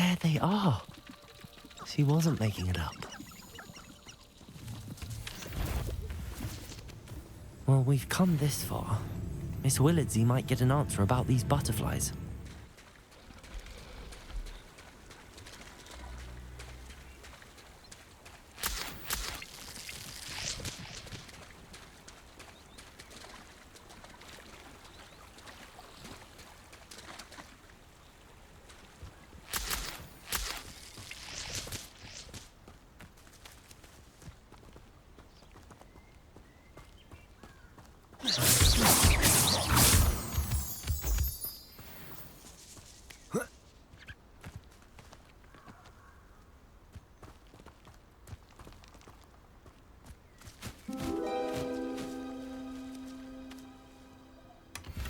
there they are. She wasn't making it up. Well, we've come this far. Miss Willardsey might get an answer about these butterflies.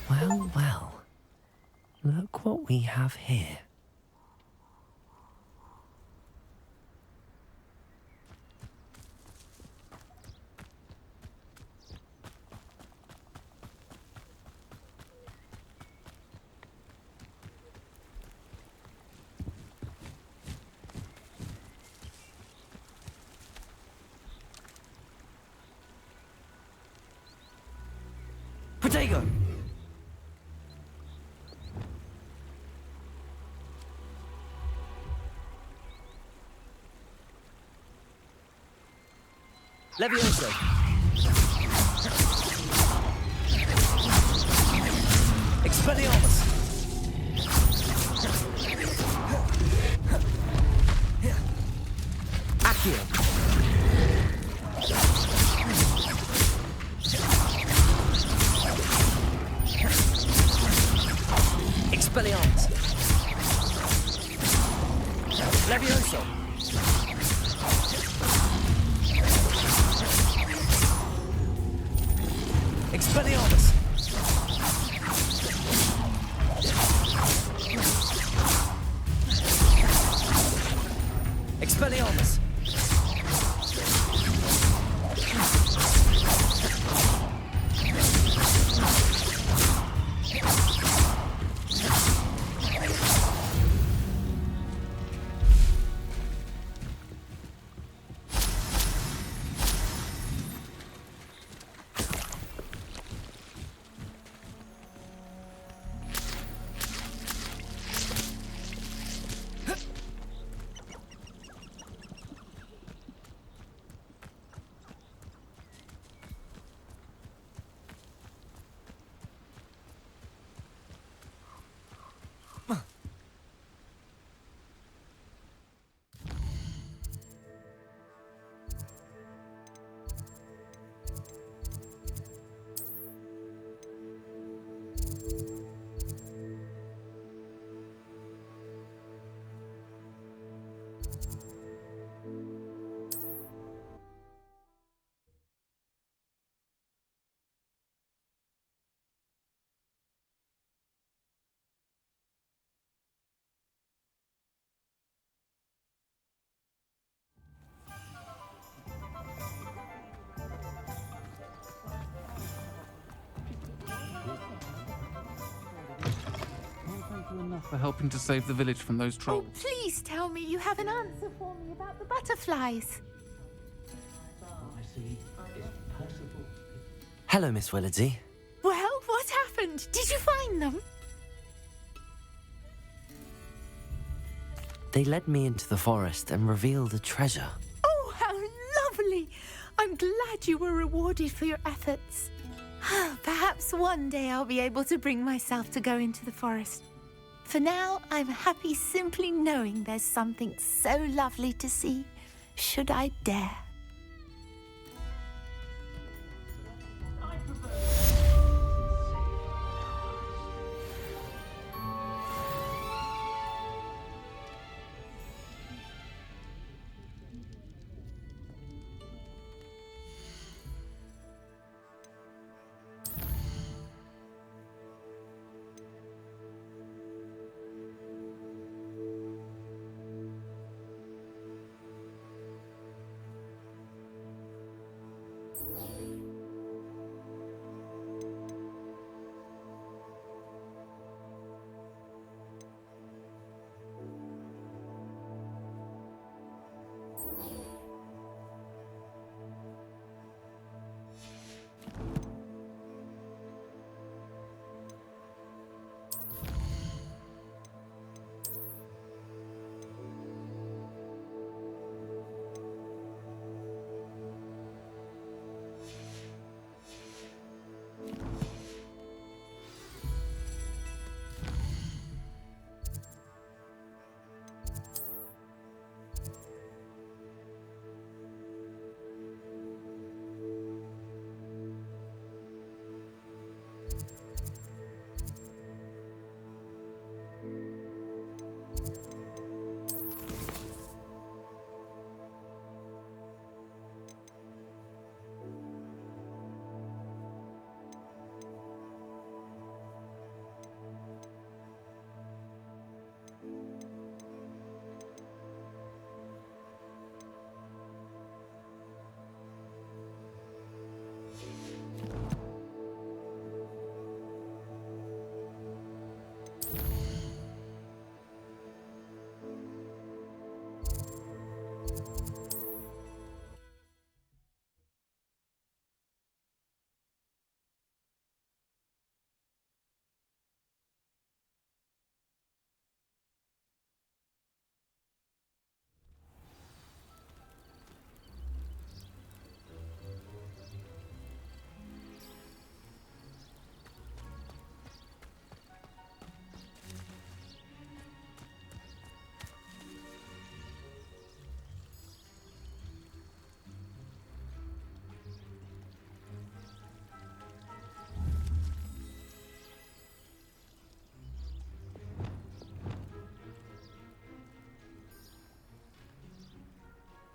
Well, well. Look what we have here. Potato! Levioso! Expelliarmus! Accio! Expelliarmus! Levioso! Expelliarmus! Expelliarmus! Enough for helping to save the village from those trolls. Oh, please tell me you have an answer for me about the butterflies. Hello, Miss Willardsey. Well, what happened? Did you find them? They led me into the forest and revealed a treasure. Oh, how lovely! I'm glad you were rewarded for your efforts. Perhaps one day I'll be able to bring myself to go into the forest. For now, I'm happy simply knowing there's something so lovely to see, should I dare.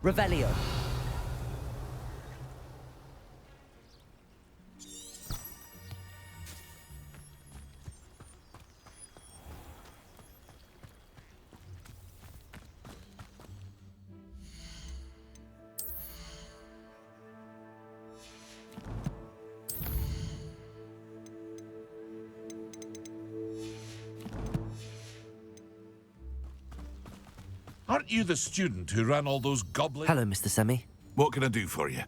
Revelio. Aren't you the student who ran all those goblins? Hello, Mr. Semi. What can I do for you?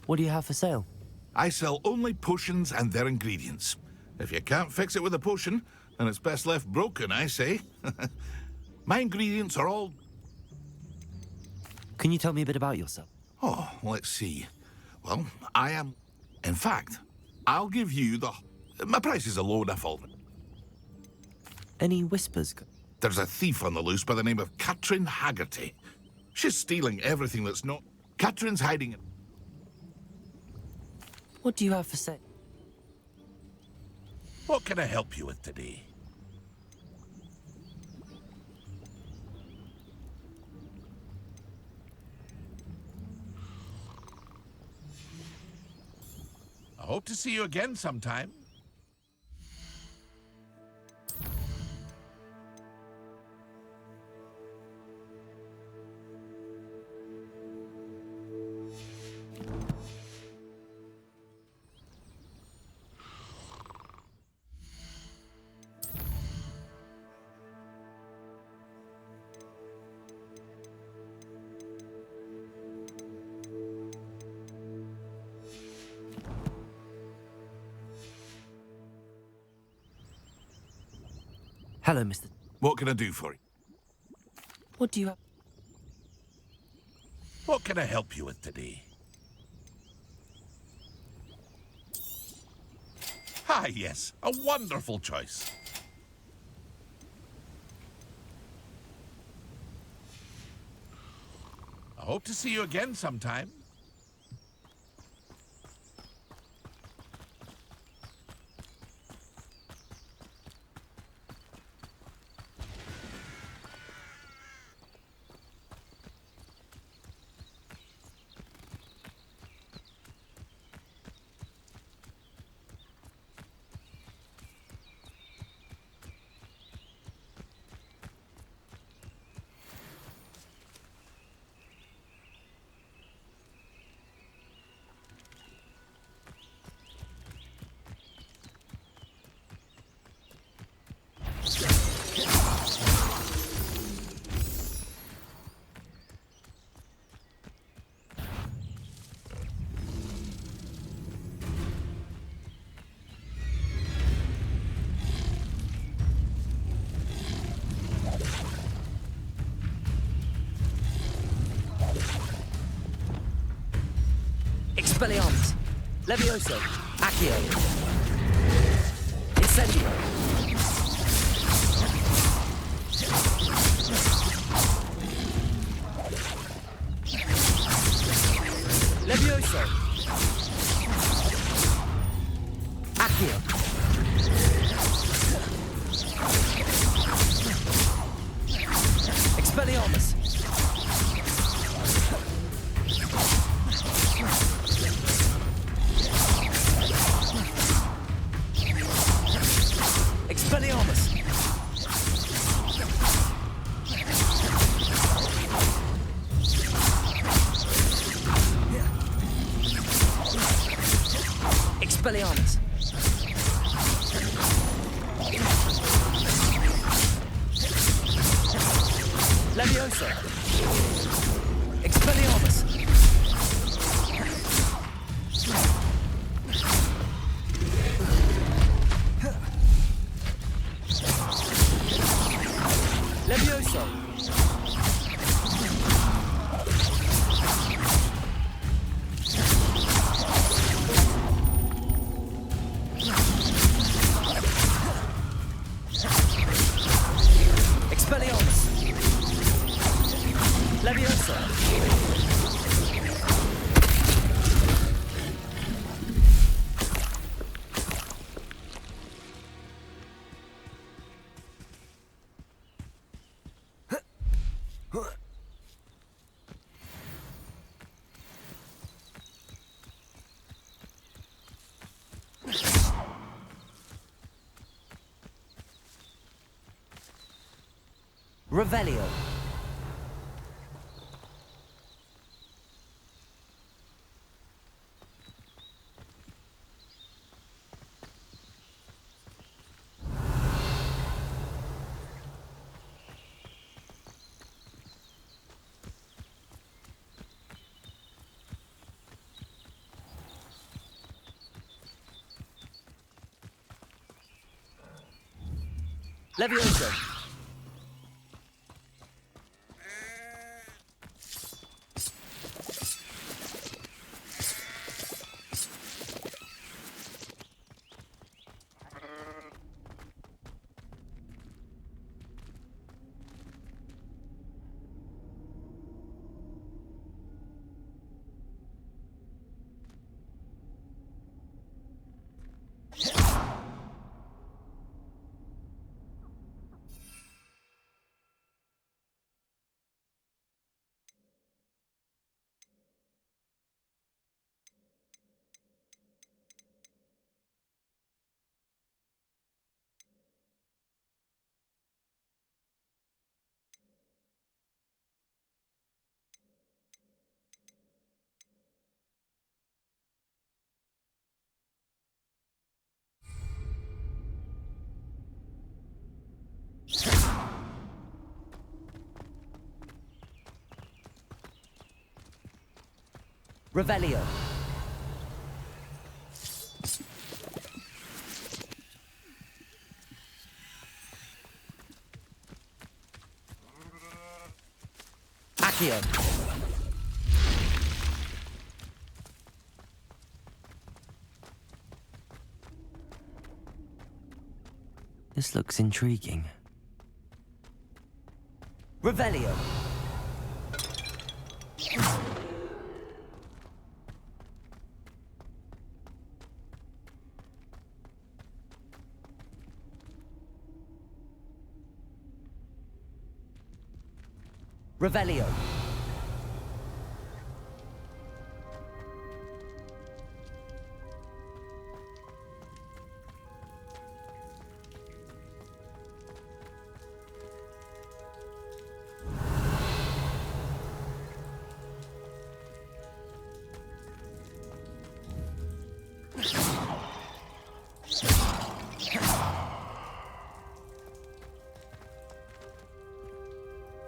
What do you have for sale? I sell only potions and their ingredients. If you can't fix it with a potion, then it's best left broken, I say. My ingredients are all... Can you tell me a bit about yourself? Oh, let's see. Well, I am... In fact, I'll give you the... My prices are low enough already. Any whispers? There's a thief on the loose by the name of Catherine Haggerty. She's stealing everything that's not... Catherine's hiding it. What do you have for sale? What can I help you with today? I hope to see you again sometime. Hello, Mr. What can I do for you? What do you have? What can I help you with today? Ah, yes, a wonderful choice. I hope to see you again sometime. Expelliarmus. Levioso. Accio. Incendio. Levioso. Accio. Expelliarmus. Expelliarmus. Expelliarmus. Levioso. Expelliarmus. Levioso. Expelliarmus. Levioso. Revelio. Levioso. Revelio. Accio. This looks intriguing. Revelio. Revelio.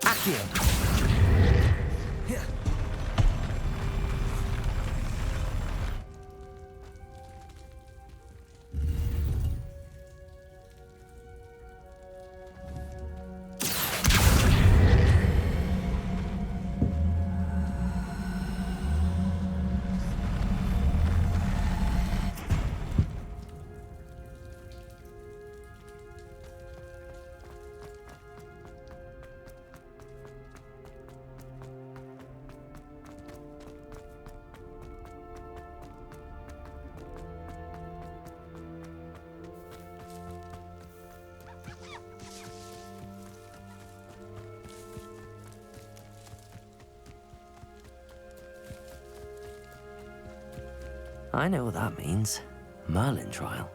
Accio. I know what that means. Merlin trial.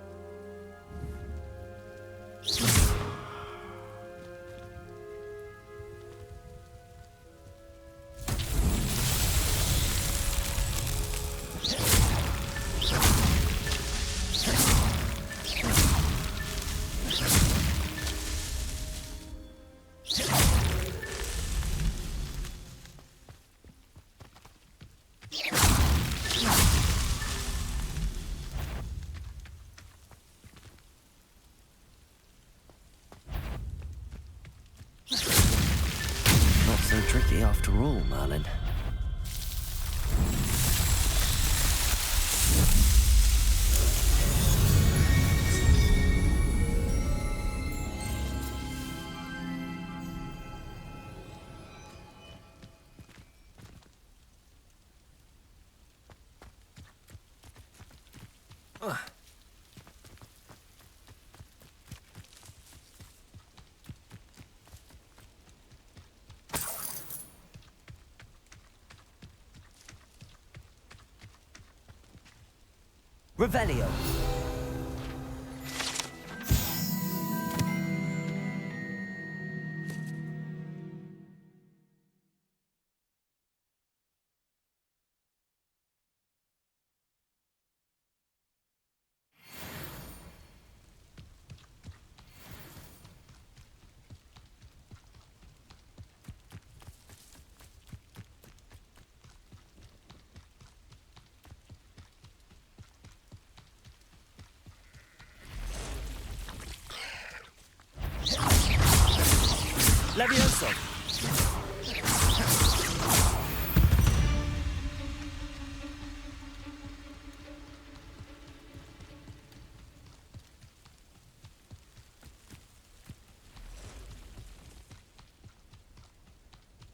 Not so tricky after all, Merlin. Revelio. Levioso!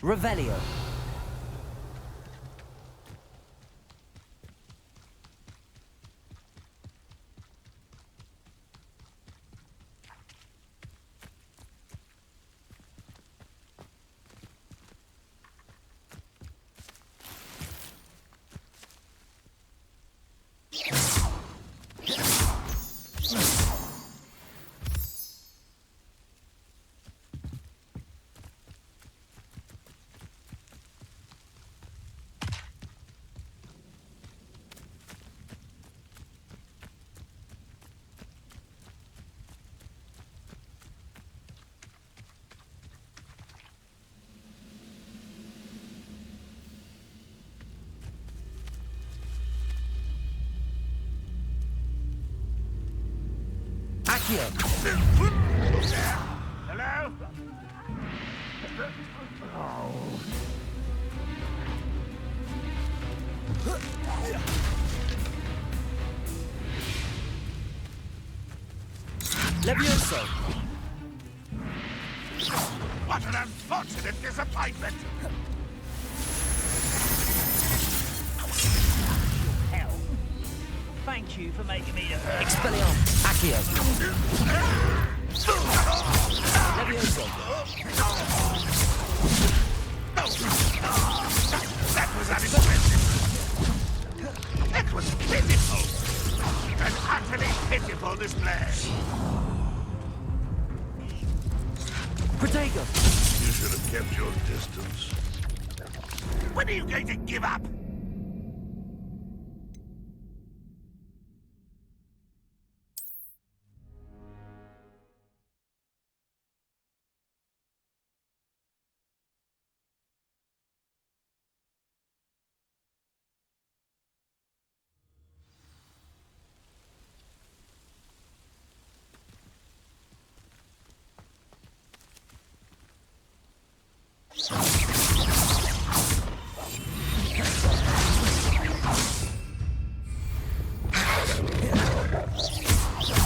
Revelio. Accio. Hello? Levioso. What an unfortunate disappointment! Hell. Thank you for making me the first. Expelliarmus. Accio. Levioso. That was unexpected. That was pitiful. An utterly pitiful display. Protego. You should have kept your distance. When are you going to give up?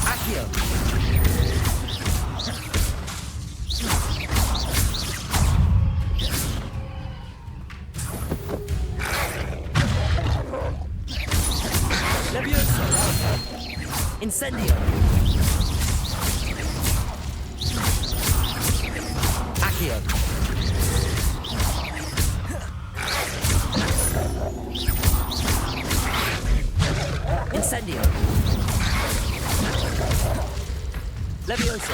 Accio. Levioso. Incendio. Accio. Incendio. Levioso.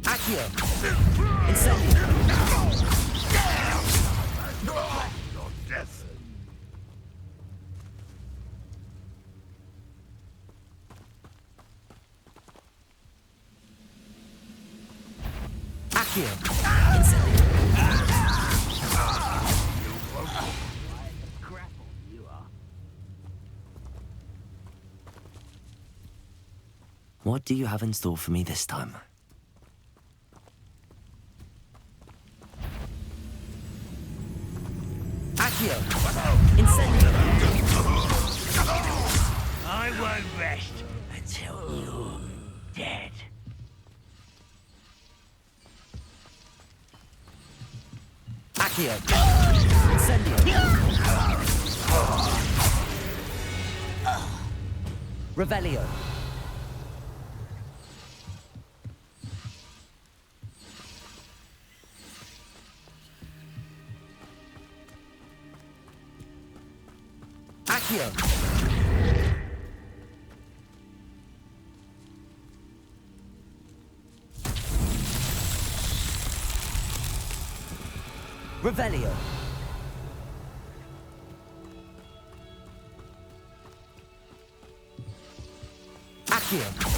Accio. Incendio. Your death. Accio. Incendio. Grapple, you are. What do you have in store for me this time? Accio. Incendio. I won't rest until you're dead. Accio. Incendio. Revelio. Accio. Revelio. Accio.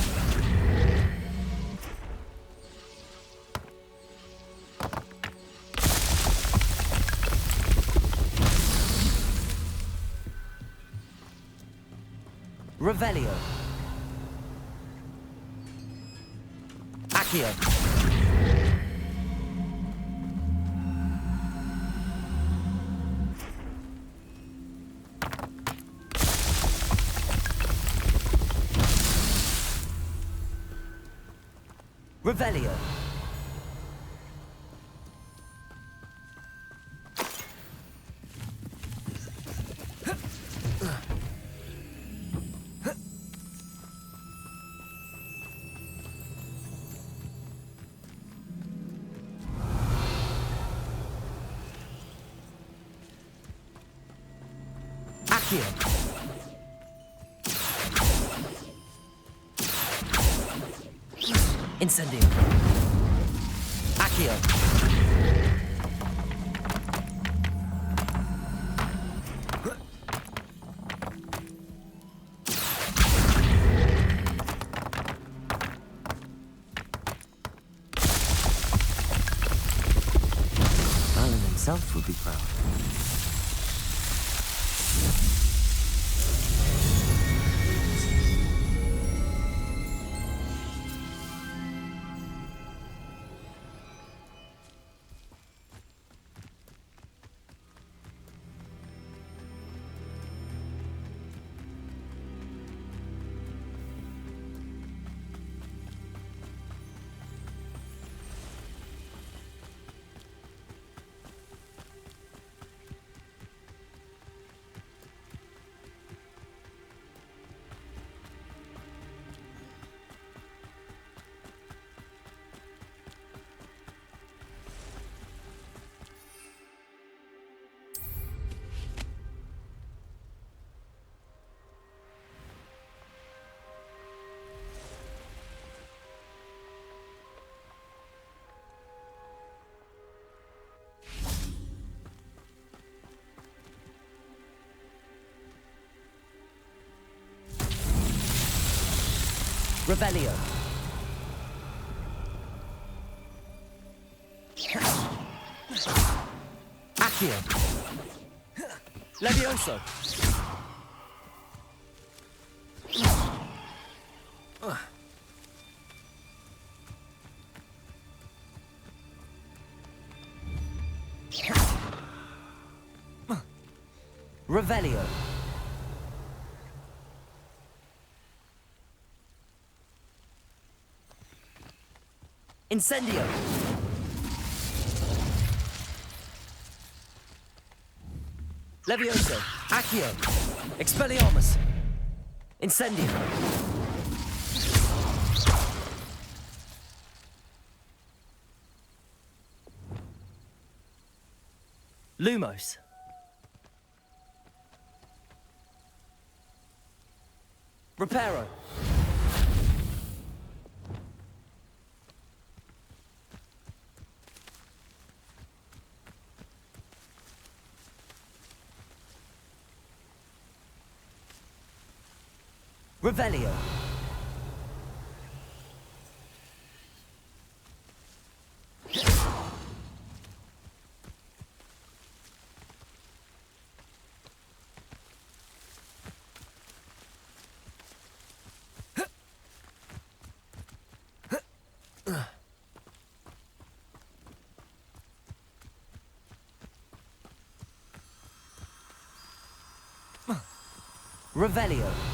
Revelio. Accio. Revelio. Accio. Incendio. Accio. Merlin himself would be proud. Revelio. Accio. Levioso. Revelio. Incendio. Levioso. Accio. Expelliarmus. Incendio. Lumos. Reparo. Revelio. Revelio.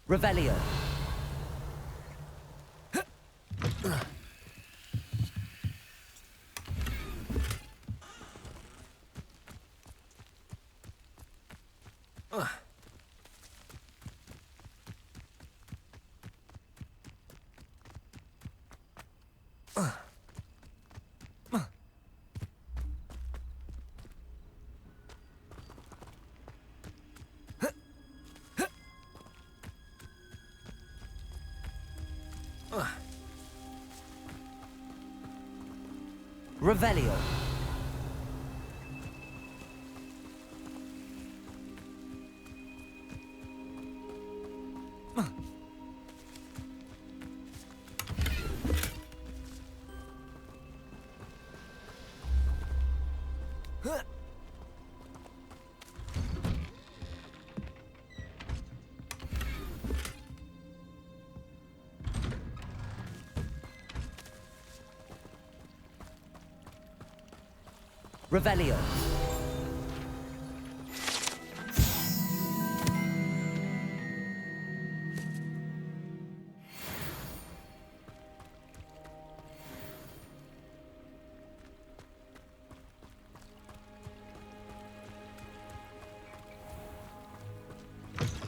Revelio. Revelio. Revelio.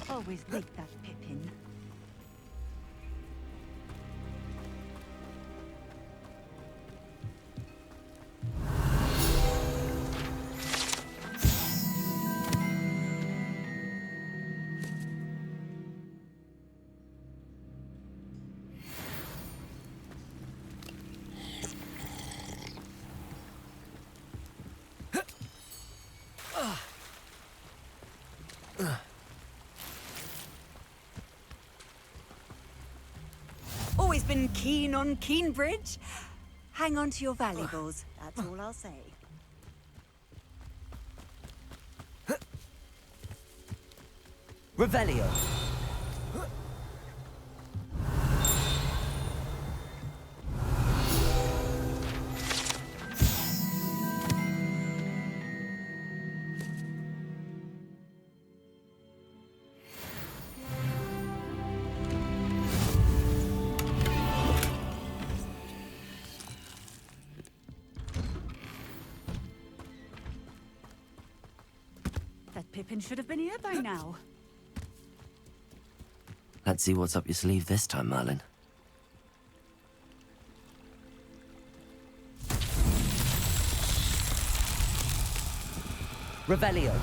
Always like that, Pippin. Always been keen on Keenbridge. Hang on to your valuables, that's all I'll say. Revelio. That Pippin should have been here by now. Let's see what's up your sleeve this time, Merlin. Revelio.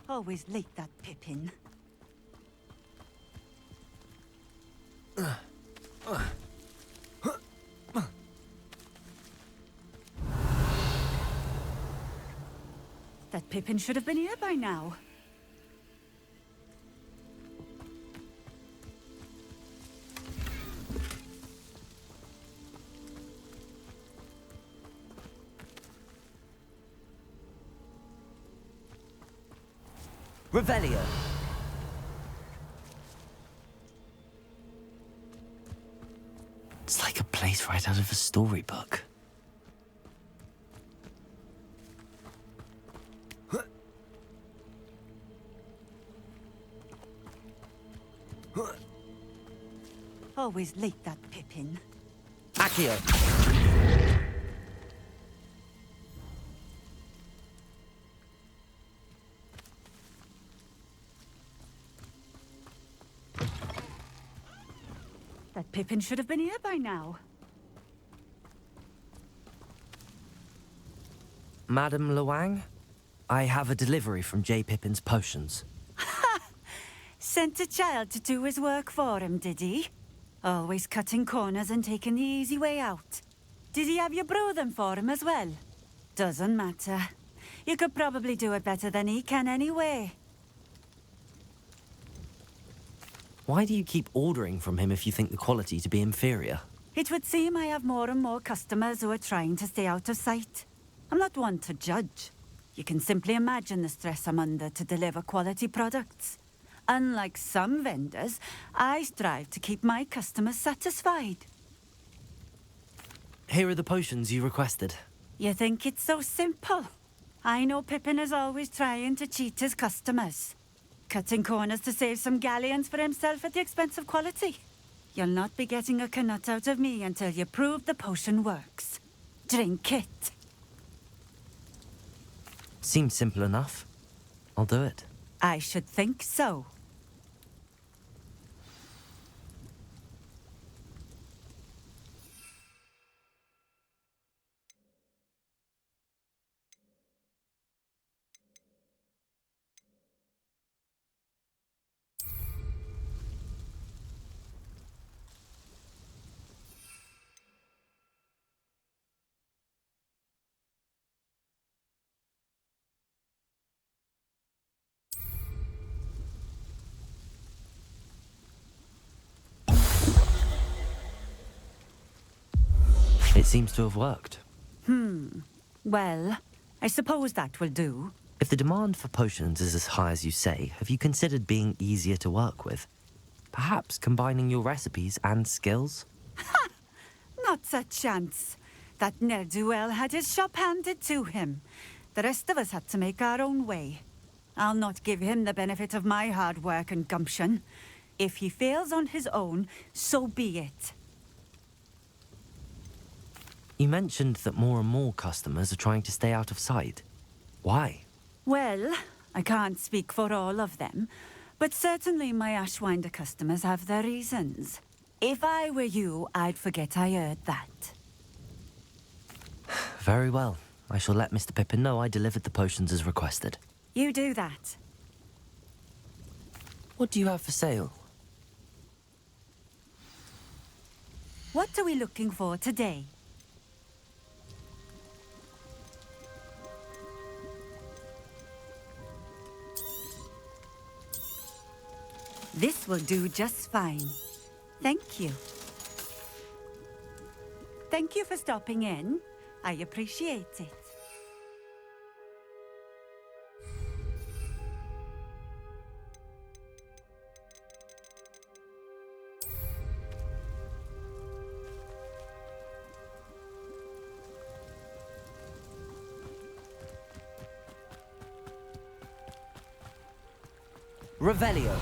Always like that, Pippin. That Pippin should have been here by now. Revelio. It's like a place right out of a storybook. Always like that, Pippin. Accio. That Pippin should have been here by now. Madam Luang, I have a delivery from J. Pippin's potions. Sent a child to do his work for him, did he? Always cutting corners and taking the easy way out. Did he have you brew them for him as well? Doesn't matter. You could probably do it better than he can anyway. Why do you keep ordering from him if you think the quality to be inferior? It would seem I have more and more customers who are trying to stay out of sight. I'm not one to judge. You can simply imagine the stress I'm under to deliver quality products. Unlike some vendors, I strive to keep my customers satisfied. Here are the potions you requested. You think it's so simple? I know Pippin is always trying to cheat his customers. Cutting corners to save some galleons for himself at the expense of quality. You'll not be getting a canut out of me until you prove the potion works. Drink it. Seems simple enough. I'll do it. I should think so. It seems to have worked. Well, I suppose that will do. If the demand for potions is as high as you say, have you considered being easier to work with? Perhaps combining your recipes and skills? Not a chance. That ne'er-do-well had his shop handed to him. The rest of us had to make our own way. I'll not give him the benefit of my hard work and gumption. If he fails on his own, so be it. You mentioned that more and more customers are trying to stay out of sight. Why? Well, I can't speak for all of them, but certainly my Ashwinder customers have their reasons. If I were you, I'd forget I heard that. Very well. I shall let Mr. Pippin know I delivered the potions as requested. You do that. What do you have for sale? What are we looking for today? This will do just fine. Thank you. Thank you for stopping in. I appreciate it. Revelio.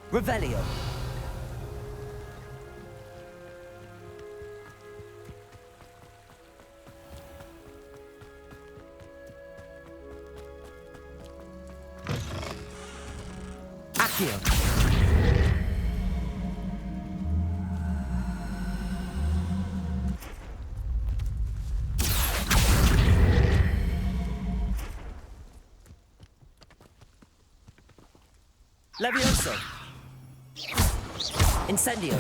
Revelio. Accio. Levioso. Incendio.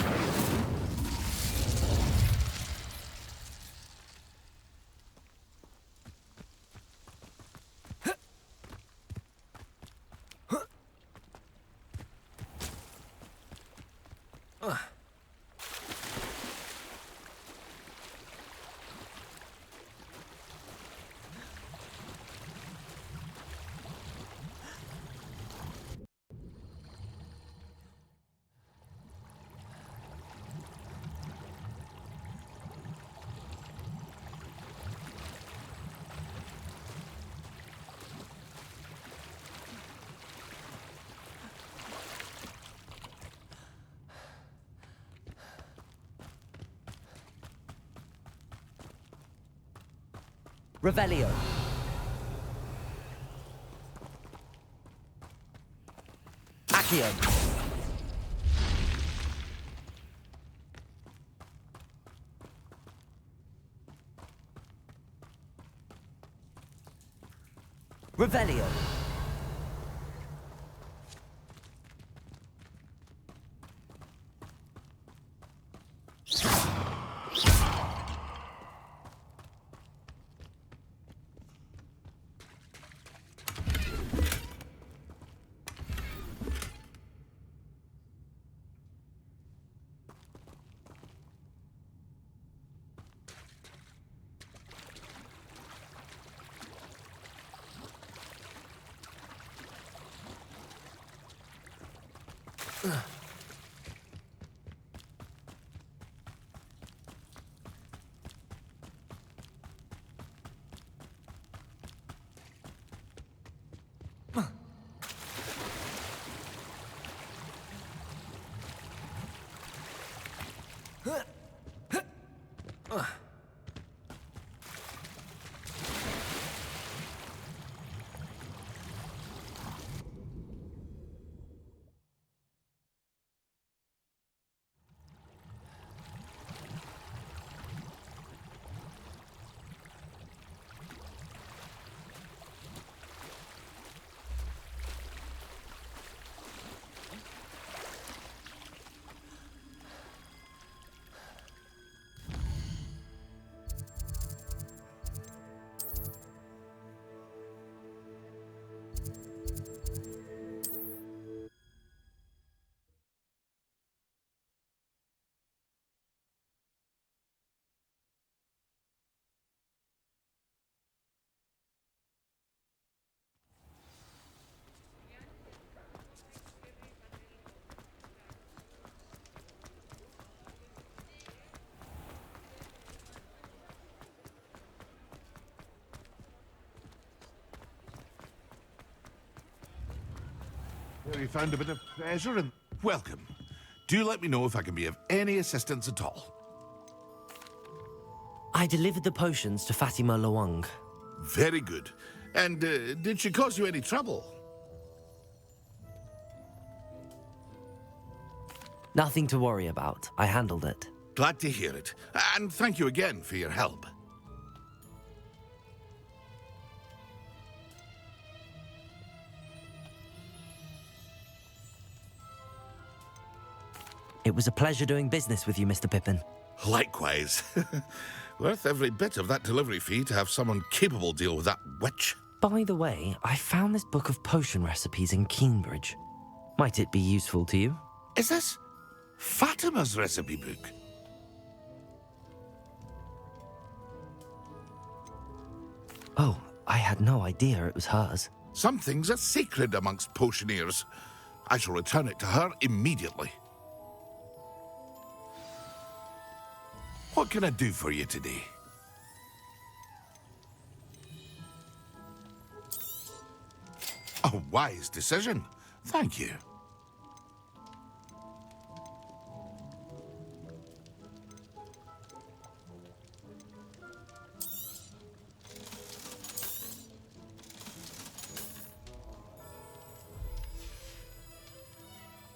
Revelio. Accio. Revelio. We found a bit of treasure and welcome. Do let me know if I can be of any assistance at all. I delivered the potions to Fatima Lawang. Very good. And did she cause you any trouble? Nothing to worry about. I handled it. Glad to hear it. And thank you again for your help. It was a pleasure doing business with you, Mr. Pippin. Likewise. Worth every bit of that delivery fee to have someone capable deal with that witch. By the way, I found this book of potion recipes in Cambridge. Might it be useful to you? Is this Fatima's recipe book? Oh, I had no idea it was hers. Some things are sacred amongst potioneers. I shall return it to her immediately. What can I do for you today? A wise decision. Thank you.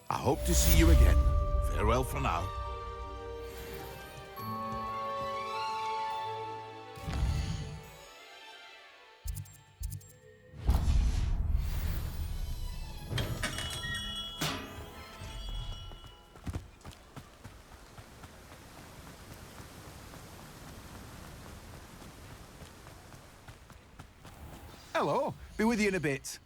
I hope to see you again. Farewell for now. Hello. Be with you in a bit.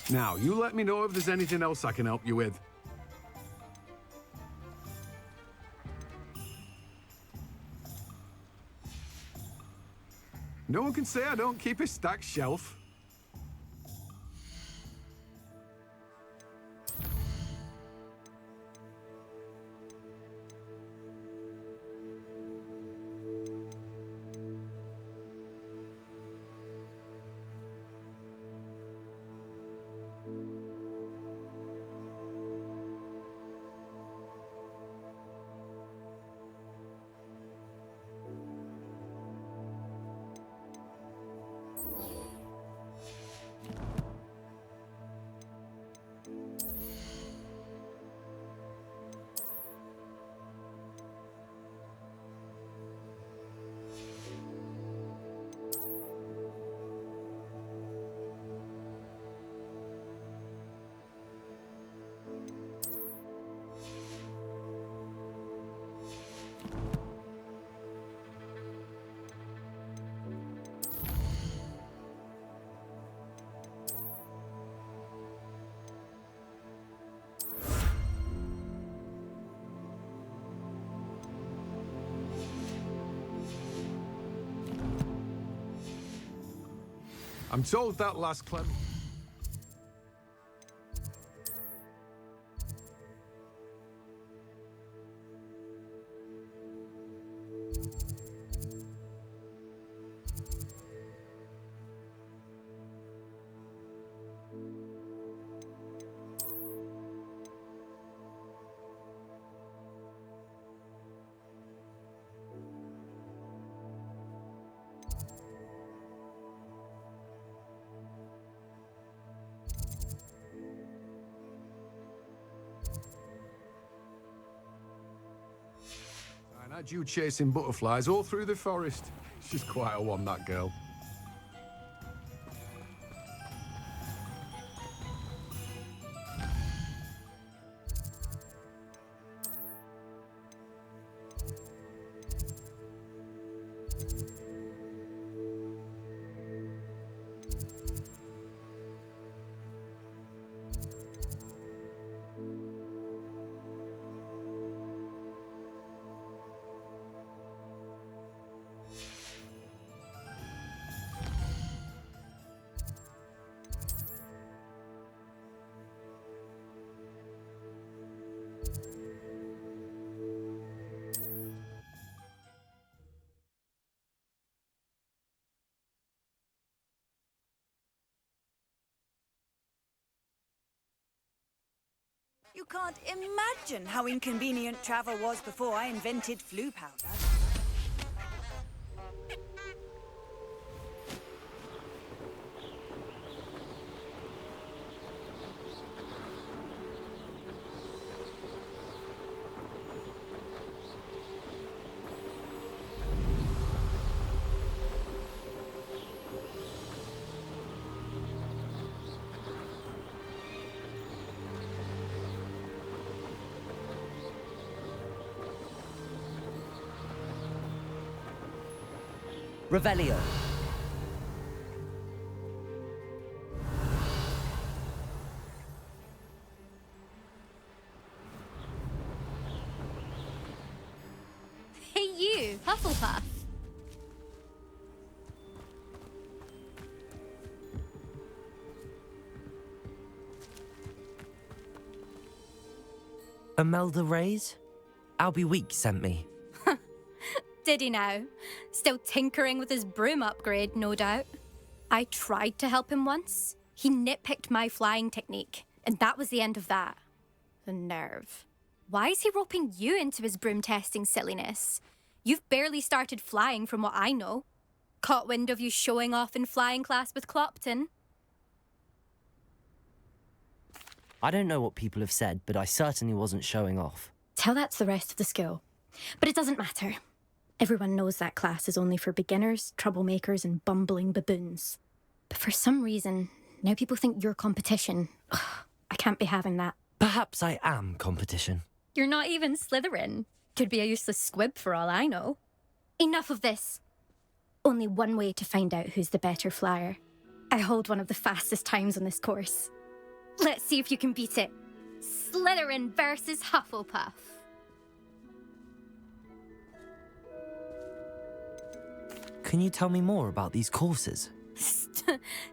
Now, you let me know if there's anything else I can help you with. No one can say I don't keep a stacked shelf. I'm told that last I had you chasing butterflies all through the forest. She's quite a one, that girl. You can't imagine how inconvenient travel was before I invented flu powder. Revelio. Hey you, Hufflepuff. Imelda Reyes? Albie Week sent me. Did he now? Still tinkering with his broom upgrade, no doubt. I tried to help him once. He nitpicked my flying technique, and that was the end of that. The nerve. Why is he roping you into his broom testing silliness? You've barely started flying from what I know. Caught wind of you showing off in flying class with Clopton. I don't know what people have said, but I certainly wasn't showing off. Tell that to the rest of the school. But it doesn't matter. Everyone knows that class is only for beginners, troublemakers, and bumbling baboons. But for some reason, now people think you're competition. Ugh, I can't be having that. Perhaps I am competition. You're not even Slytherin. Could be a useless squib for all I know. Enough of this. Only one way to find out who's the better flyer. I hold one of the fastest times on this course. Let's see if you can beat it. Slytherin versus Hufflepuff. Can you tell me more about these courses?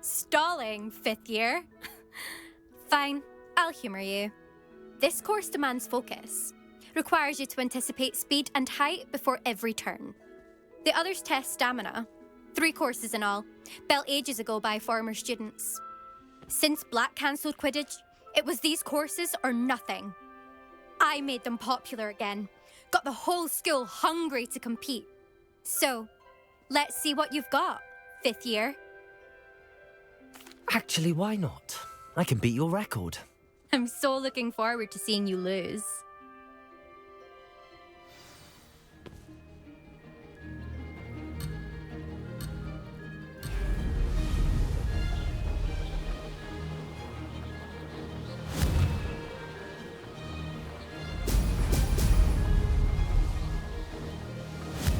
Stalling, fifth year. Fine, I'll humour you. This course demands focus. Requires you to anticipate speed and height before every turn. The others test stamina. 3 courses in all, built ages ago by former students. Since Black cancelled Quidditch, it was these courses or nothing. I made them popular again. Got the whole school hungry to compete. So, let's see what you've got, fifth year. Actually, why not? I can beat your record. I'm so looking forward to seeing you lose.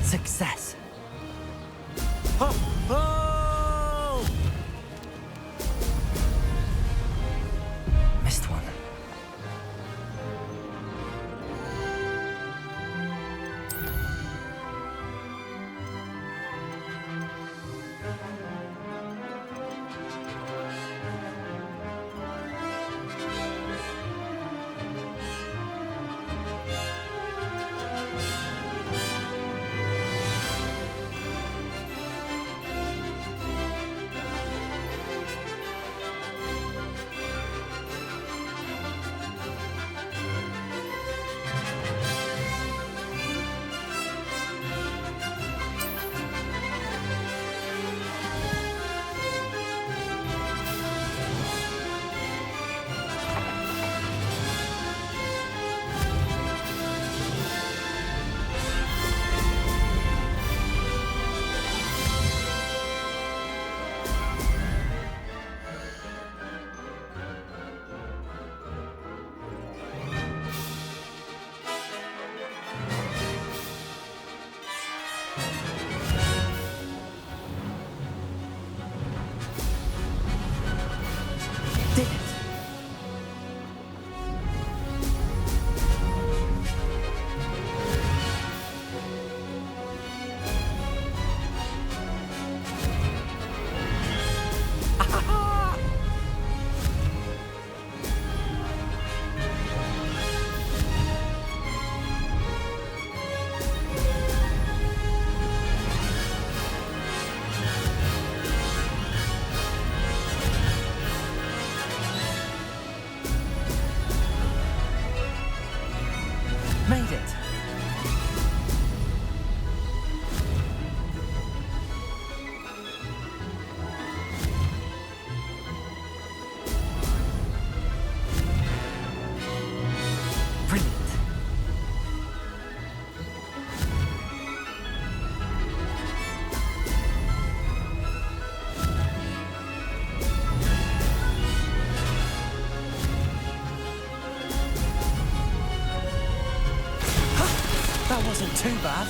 Success. Oh! Oh! Missed one. Made it! Brilliant! That wasn't too bad.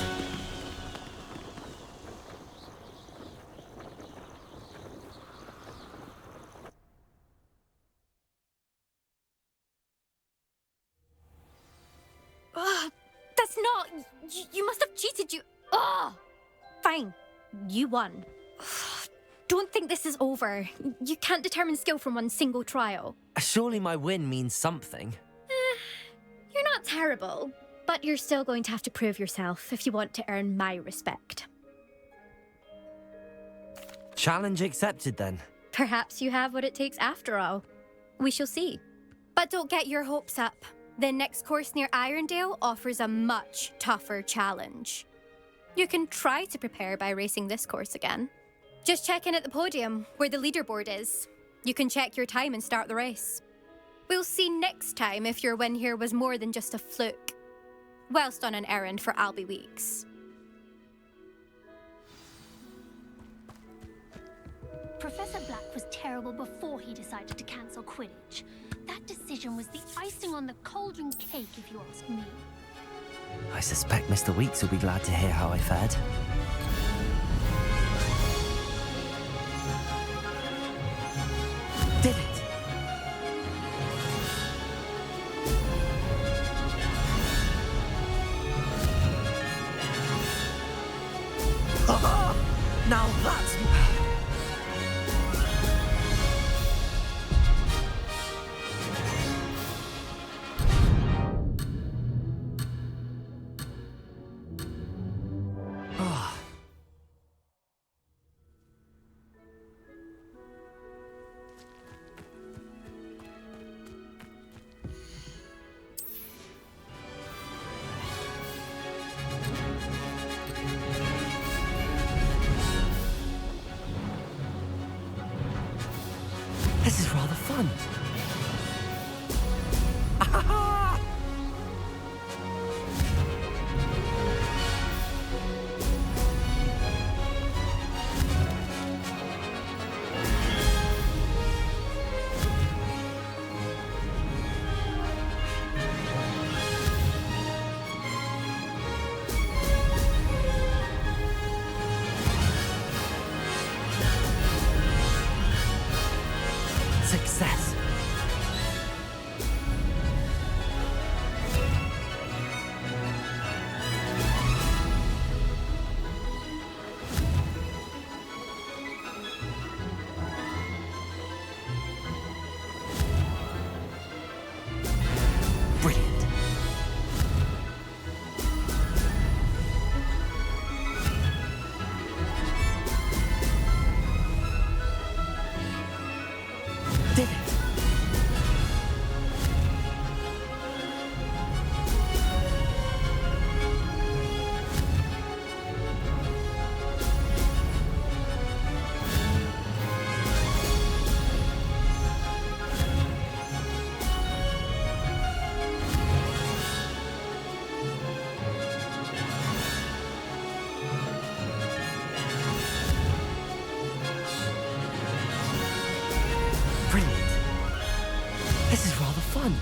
That's not... You must have cheated, you... Oh! Fine. You won. Don't think this is over. You can't determine skill from one single trial. Surely my win means something. You're not terrible, but you're still going to have to prove yourself if you want to earn my respect. Challenge accepted then. Perhaps you have what it takes after all. We shall see. But don't get your hopes up. The next course near Irondale offers a much tougher challenge. You can try to prepare by racing this course again. Just check in at the podium, where the leaderboard is. You can check your time and start the race. We'll see next time if your win here was more than just a fluke. Whilst on an errand for Albie Weeks. Professor Black was terrible before he decided to cancel Quidditch. That decision was the icing on the cauldron cake, if you ask me. I suspect Mr. Weeks will be glad to hear how I fared. Did it! Now that's... This is rather fun. Success. Brilliant. Did it. Brilliant. This is rather fun.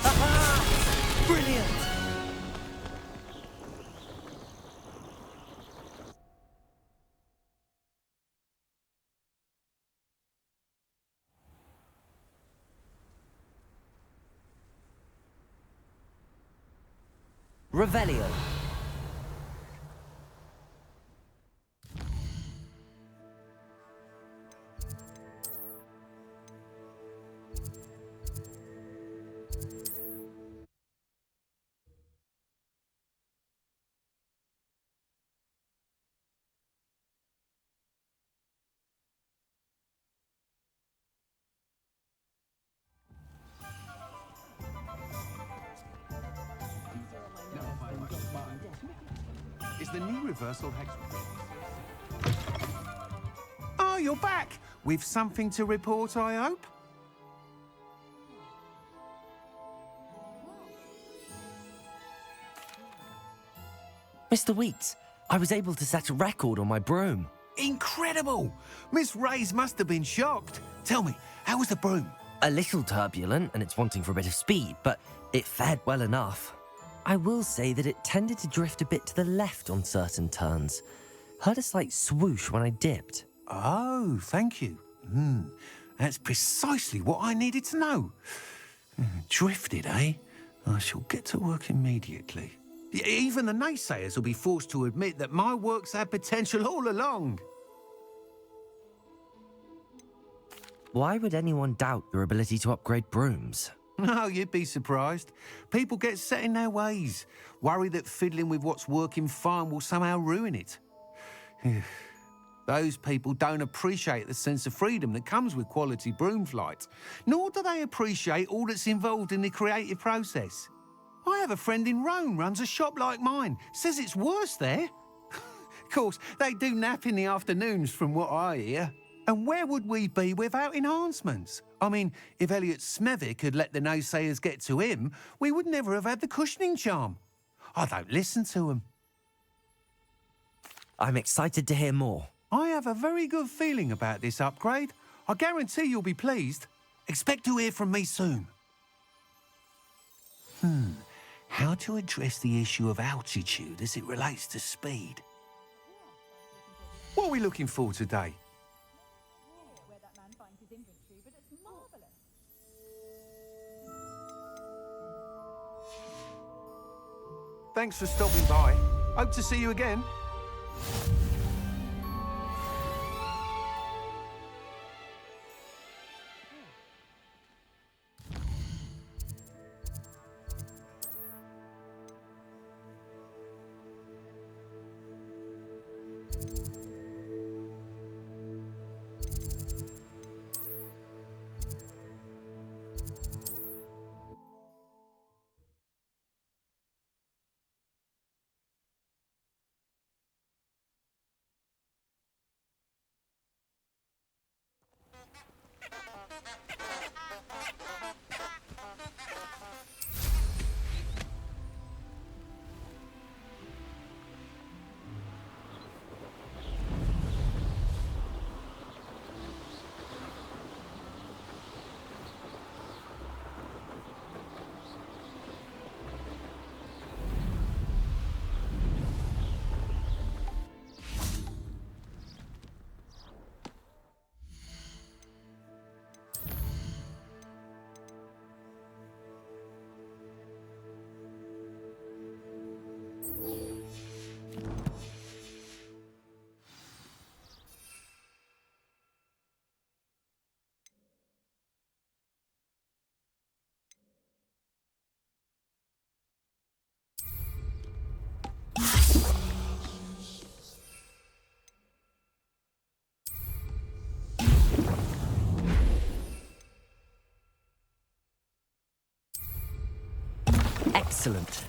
Aha! Brilliant. Revelio. reversal hex. Oh, you're back! With something to report, I hope? Mr. Weeks, I was able to set a record on my broom. Incredible! Miss Reyes must have been shocked. Tell me, how was the broom? A little turbulent and it's wanting for a bit of speed, but it fared well enough. I will say that it tended to drift a bit to the left on certain turns. Heard a slight swoosh when I dipped. Oh, thank you. That's precisely what I needed to know. Drifted, eh? I shall get to work immediately. Even the naysayers will be forced to admit that my work's had potential all along. Why would anyone doubt your ability to upgrade brooms? No, you'd be surprised. People get set in their ways, worry that fiddling with what's working fine will somehow ruin it. Those people don't appreciate the sense of freedom that comes with quality broom flight, nor do they appreciate all that's involved in the creative process. I have a friend in Rome runs a shop like mine, says it's worse there. Of course, they do nap in the afternoons from what I hear. And where would we be without enhancements? I mean, if Elliot Smethwick had let the naysayers get to him, we would never have had the cushioning charm. I don't listen to them. I'm excited to hear more. I have a very good feeling about this upgrade. I guarantee you'll be pleased. Expect to hear from me soon. How to address the issue of altitude as it relates to speed? What are we looking for today? Thanks for stopping by. Hope to see you again. Excellent.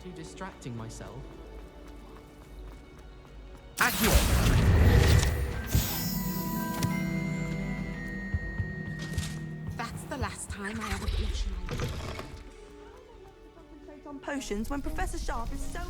Too distracting myself. Accio! That's the last time I ever bleached my hair. Concentrate on potions when Professor Sharp is so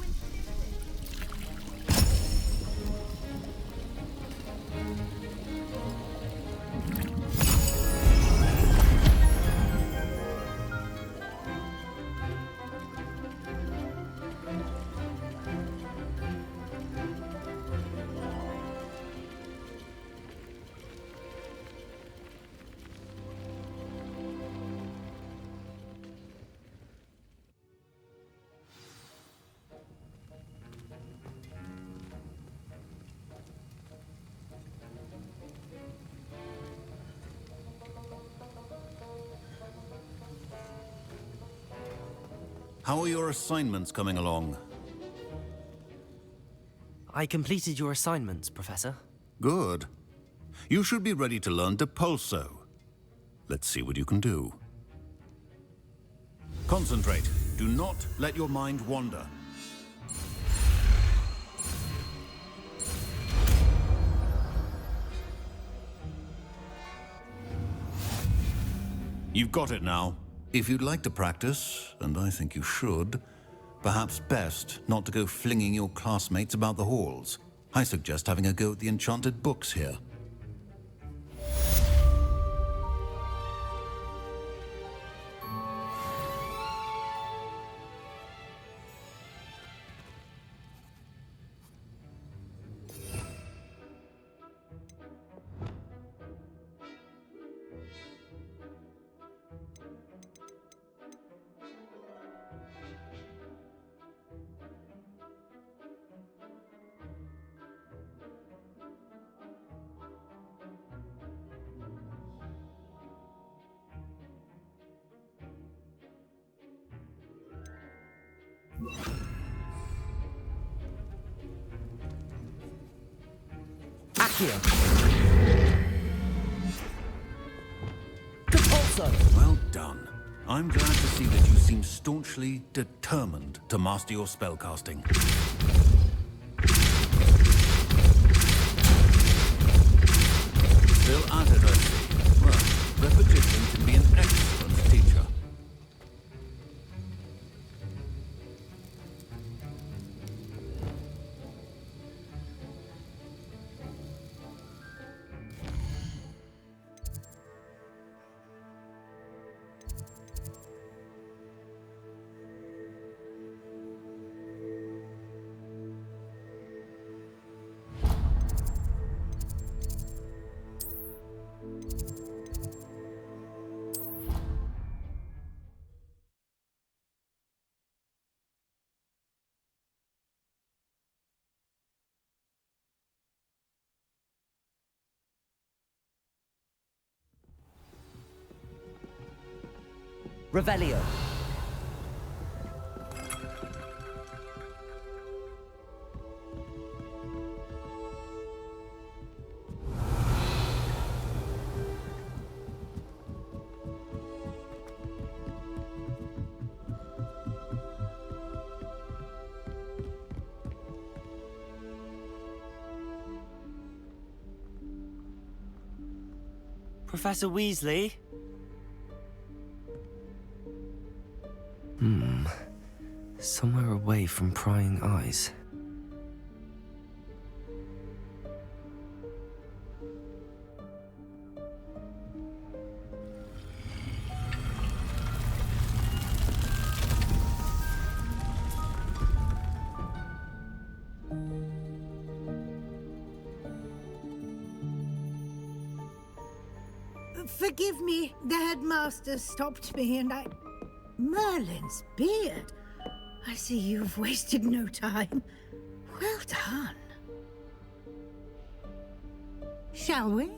How are your assignments coming along? I completed your assignments, Professor. Good. You should be ready to learn Depulso. Let's see what you can do. Concentrate. Do not let your mind wander. You've got it now. If you'd like to practice, and I think you should, perhaps best not to go flinging your classmates about the halls. I suggest having a go at the enchanted books here. Accio. Depulso. Well done. I'm glad to see that you seem staunchly determined to master your spellcasting. Still at it, I see. Well, repetition can be an excellent teacher. Revelio. Professor Weasley? Somewhere away from prying eyes. Forgive me, the headmaster stopped me and I... Merlin's beard. I see you've wasted no time. Well done. Shall we?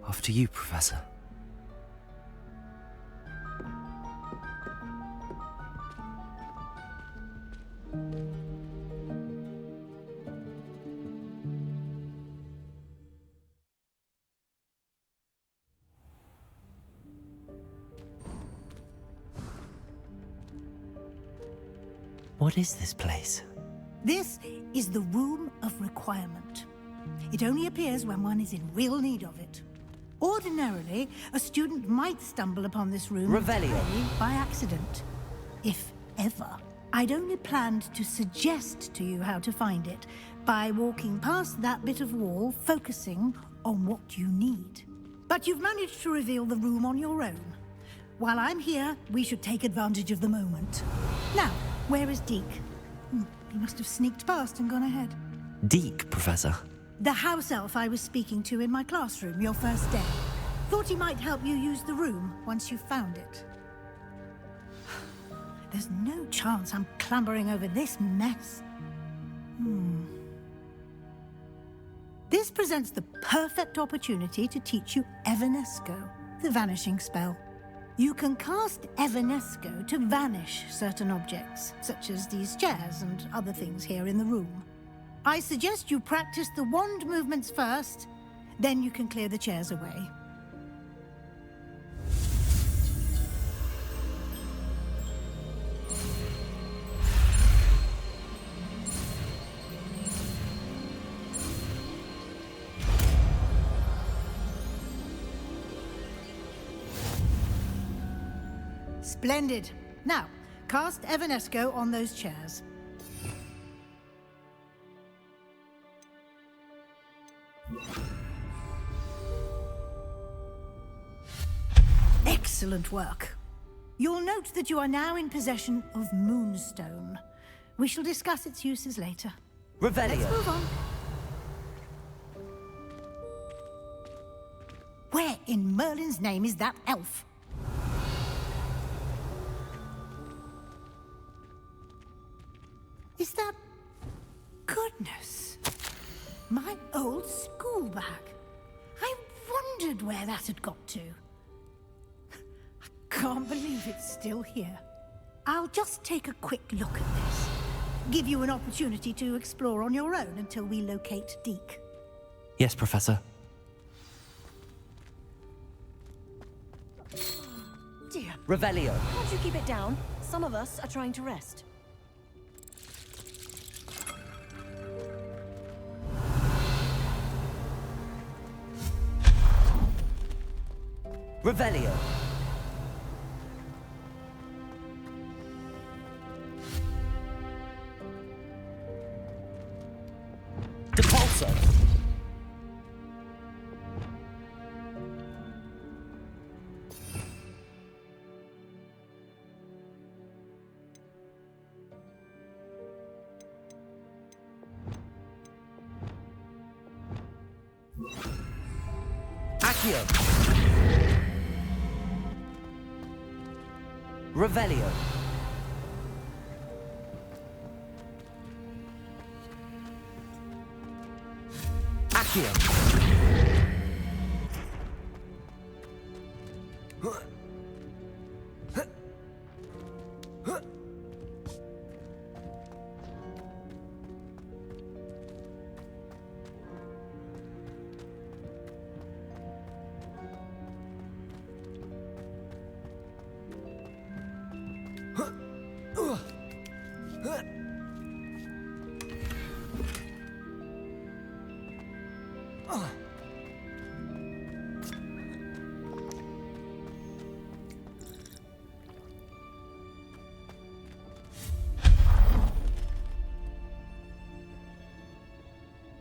Off to you, Professor. What is this place? This is the Room of Requirement. It only appears when one is in real need of it. Ordinarily, a student might stumble upon this room entirely by accident, if ever. I'd only planned to suggest to you how to find it by walking past that bit of wall, focusing on what you need. But you've managed to reveal the room on your own. While I'm here, we should take advantage of the moment. Now, where is Deke? He must have sneaked past and gone ahead. Deke, Professor. The house elf I was speaking to in my classroom your first day. Thought he might help you use the room once you found it. There's no chance I'm clambering over this mess. This presents the perfect opportunity to teach you Evanesco, the vanishing spell. You can cast Evanesco to vanish certain objects, such as these chairs and other things here in the room. I suggest you practice the wand movements first, then you can clear the chairs away. Splendid. Now, cast Evanesco on those chairs. Excellent work. You'll note that you are now in possession of Moonstone. We shall discuss its uses later. Revelio. Let's move on. Where in Merlin's name is that elf? Is that... Goodness. My old school bag. I wondered where that had got to. I can't believe it's still here. I'll just take a quick look at this. Give you an opportunity to explore on your own until we locate Deke. Yes, Professor. Dear. Revelio. Can't you keep it down? Some of us are trying to rest. Revelio. Depulso. Accio. Revelio. Accio.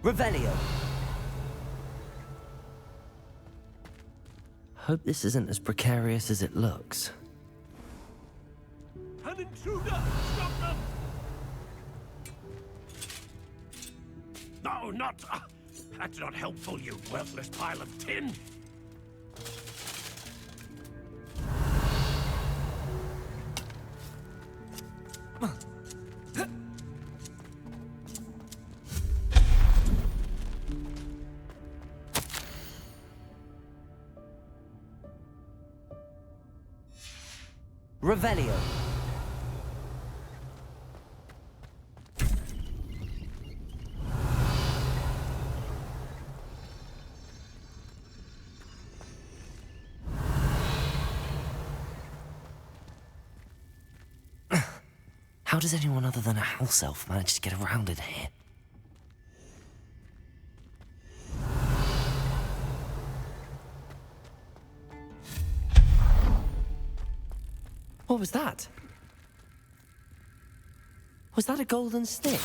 Revelio. Hope this isn't as precarious as it looks. An intruder! Stop them! No, not... that's not helpful, you worthless pile of tin! Revelio. How does anyone other than a house elf manage to get around in here? What was that? Was that a golden stitch?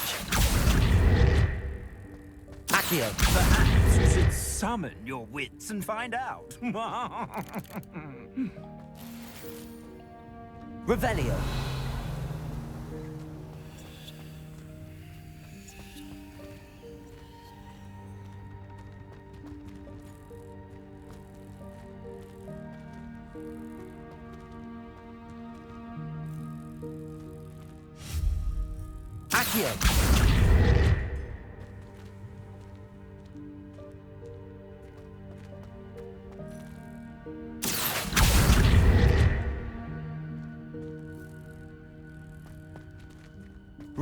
Accio. Perhaps you should summon your wits and find out. Revelio. Accio.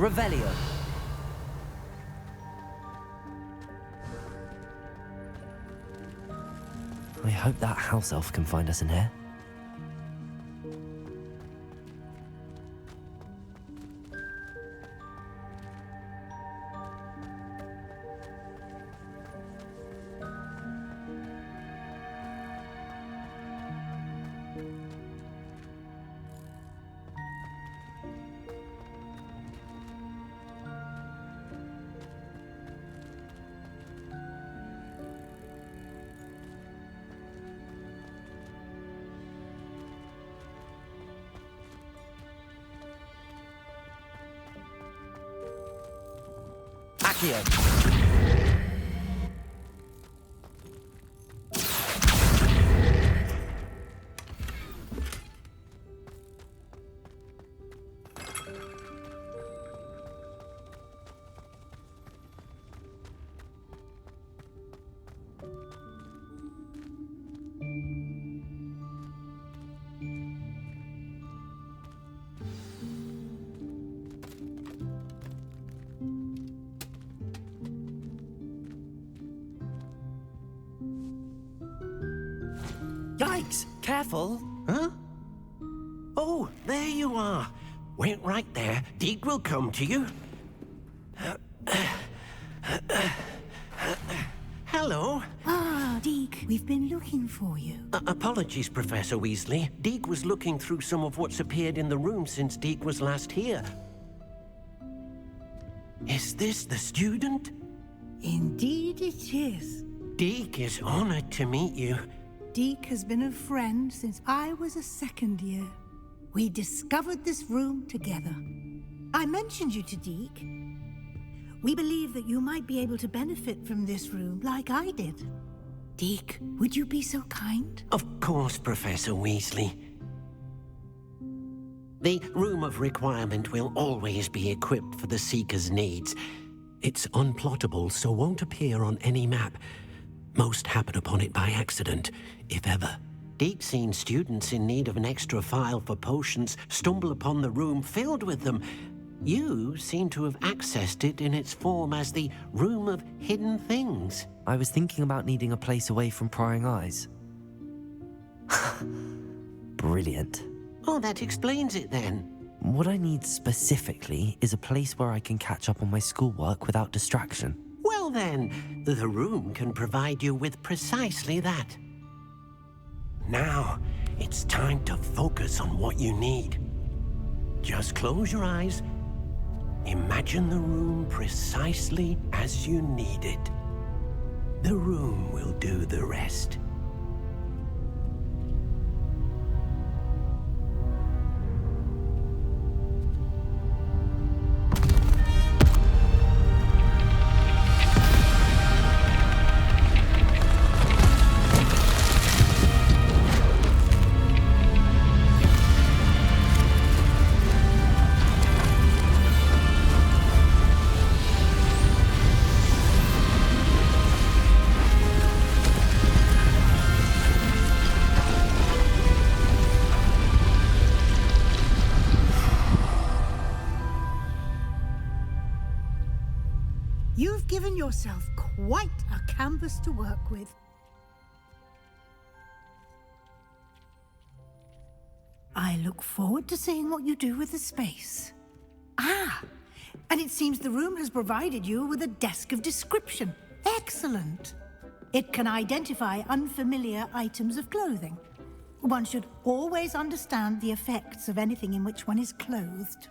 Revelio. I hope that house elf can find us in here. Accio. Yikes! Careful! Huh? Oh, there you are. Wait right there. Deek will come to you. Hello. Ah, Deek, we've been looking for you. Apologies, Professor Weasley. Deek was looking through some of what's appeared in the room since Deek was last here. Is this the student? Indeed it is. Deek is honored to meet you. Deek has been a friend since I was a second year. We discovered this room together. I mentioned you to Deek. We believe that you might be able to benefit from this room like I did. Deek, would you be so kind? Of course, Professor Weasley. The Room of Requirement will always be equipped for the Seeker's needs. It's unplottable, so won't appear on any map. Most happen upon it by accident, if ever. Deek's seen students in need of an extra file for potions stumble upon the room filled with them. You seem to have accessed it in its form as the Room of Hidden Things. I was thinking about needing a place away from prying eyes. Brilliant. Oh, that explains it then. What I need specifically is a place where I can catch up on my schoolwork without distraction. Well then, the room can provide you with precisely that. Now, it's time to focus on what you need. Just close your eyes. Imagine the room precisely as you need it. The room will do the rest. You've given yourself quite a canvas to work with. I look forward to seeing what you do with the space. Ah, and it seems the room has provided you with a desk of description. Excellent. It can identify unfamiliar items of clothing. One should always understand the effects of anything in which one is clothed.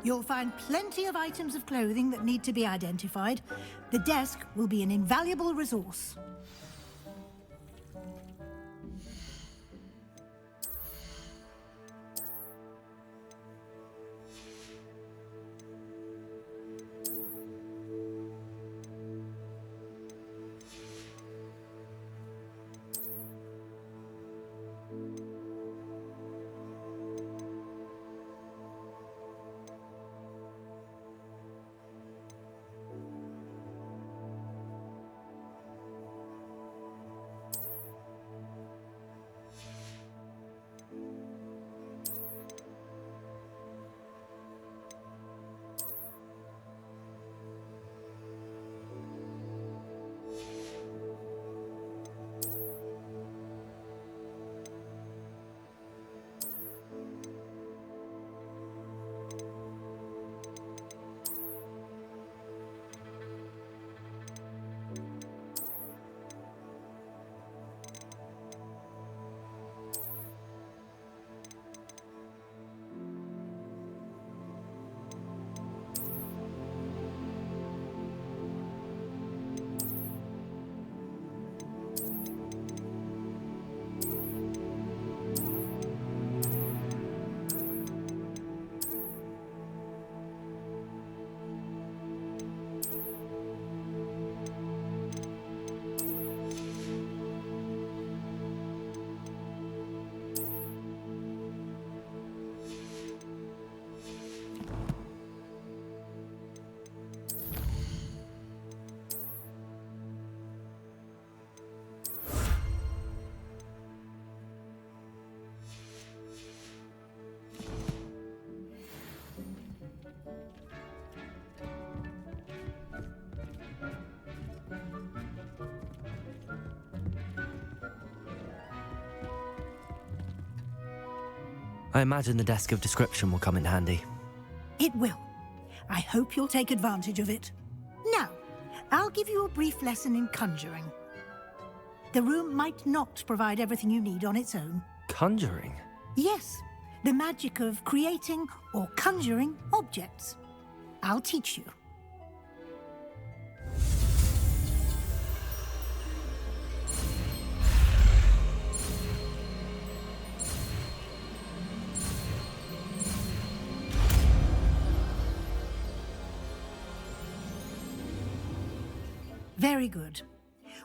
You'll find plenty of items of clothing that need to be identified. The desk will be an invaluable resource. I imagine the desk of description will come in handy. It will. I hope you'll take advantage of it. Now, I'll give you a brief lesson in conjuring. The room might not provide everything you need on its own. Conjuring? Yes, the magic of creating or conjuring objects. I'll teach you. Very good.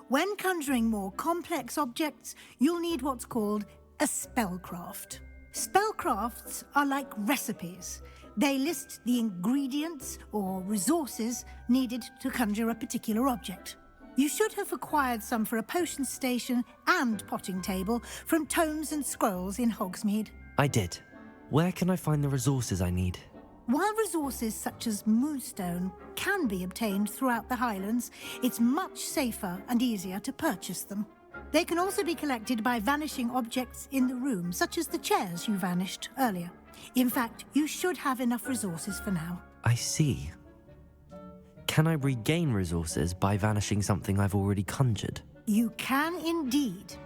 When conjuring more complex objects, you'll need what's called a spellcraft. Spellcrafts are like recipes. They list the ingredients or resources needed to conjure a particular object. You should have acquired some for a potion station and potting table from tomes and scrolls in Hogsmeade. I did. Where can I find the resources I need? While resources such as moonstone can be obtained throughout the Highlands, it's much safer and easier to purchase them. They can also be collected by vanishing objects in the room, such as the chairs you vanished earlier. In fact, you should have enough resources for now. I see. Can I regain resources by vanishing something I've already conjured? You can indeed.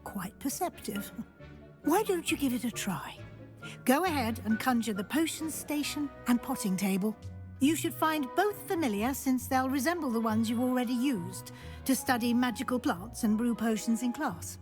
Quite perceptive. Why don't you give it a try? Go ahead and conjure the potion station and potting table. You should find both familiar, since they'll resemble the ones you've already used to study magical plants and brew potions in class.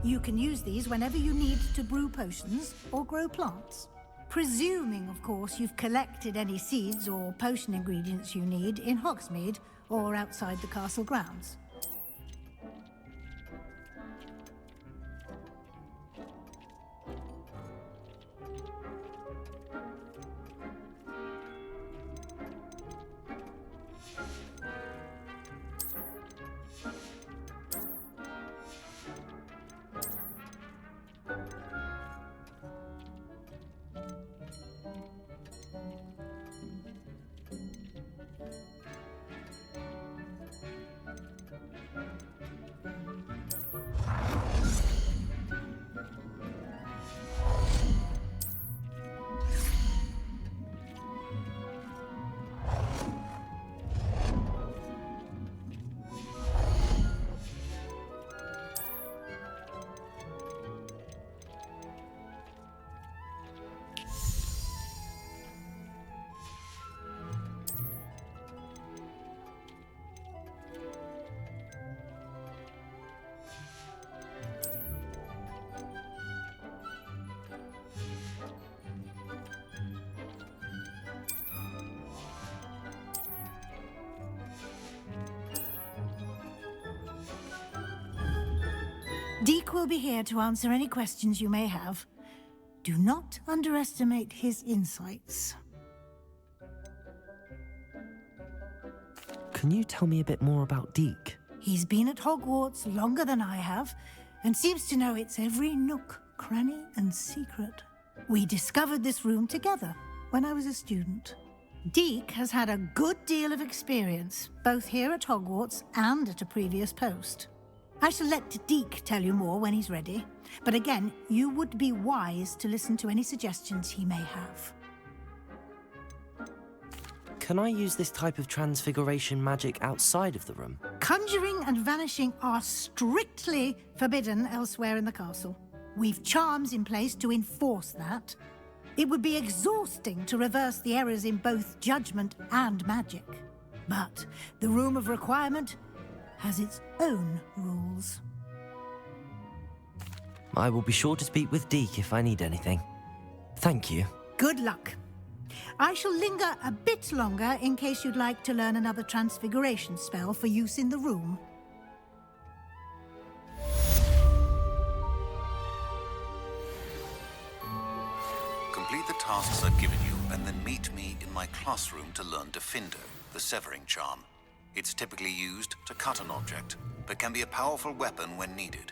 You can use these whenever you need to brew potions or grow plants. Presuming, of course, you've collected any seeds or potion ingredients you need in Hogsmeade or outside the castle grounds. Deke will be here to answer any questions you may have. Do not underestimate his insights. Can you tell me a bit more about Deke? He's been at Hogwarts longer than I have, and seems to know its every nook, cranny, and secret. We discovered this room together when I was a student. Deke has had a good deal of experience, both here at Hogwarts and at a previous post. I shall let Deke tell you more when he's ready, but again, you would be wise to listen to any suggestions he may have. Can I use this type of transfiguration magic outside of the room? Conjuring and vanishing are strictly forbidden elsewhere in the castle. We've charms in place to enforce that. It would be exhausting to reverse the errors in both judgment and magic. But the Room of Requirement has its own rules. I will be sure to speak with Deke if I need anything. Thank you. Good luck. I shall linger a bit longer in case you'd like to learn another transfiguration spell for use in the room. Complete the tasks I've given you and then meet me in my classroom to learn Defindo, the severing charm. It's typically used to cut an object, but can be a powerful weapon when needed.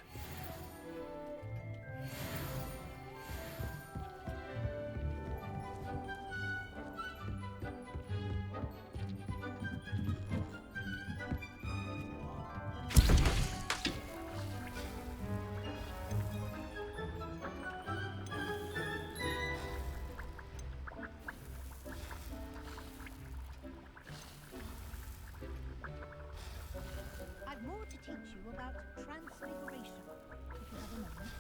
More to teach you about transfiguration, if you have a moment.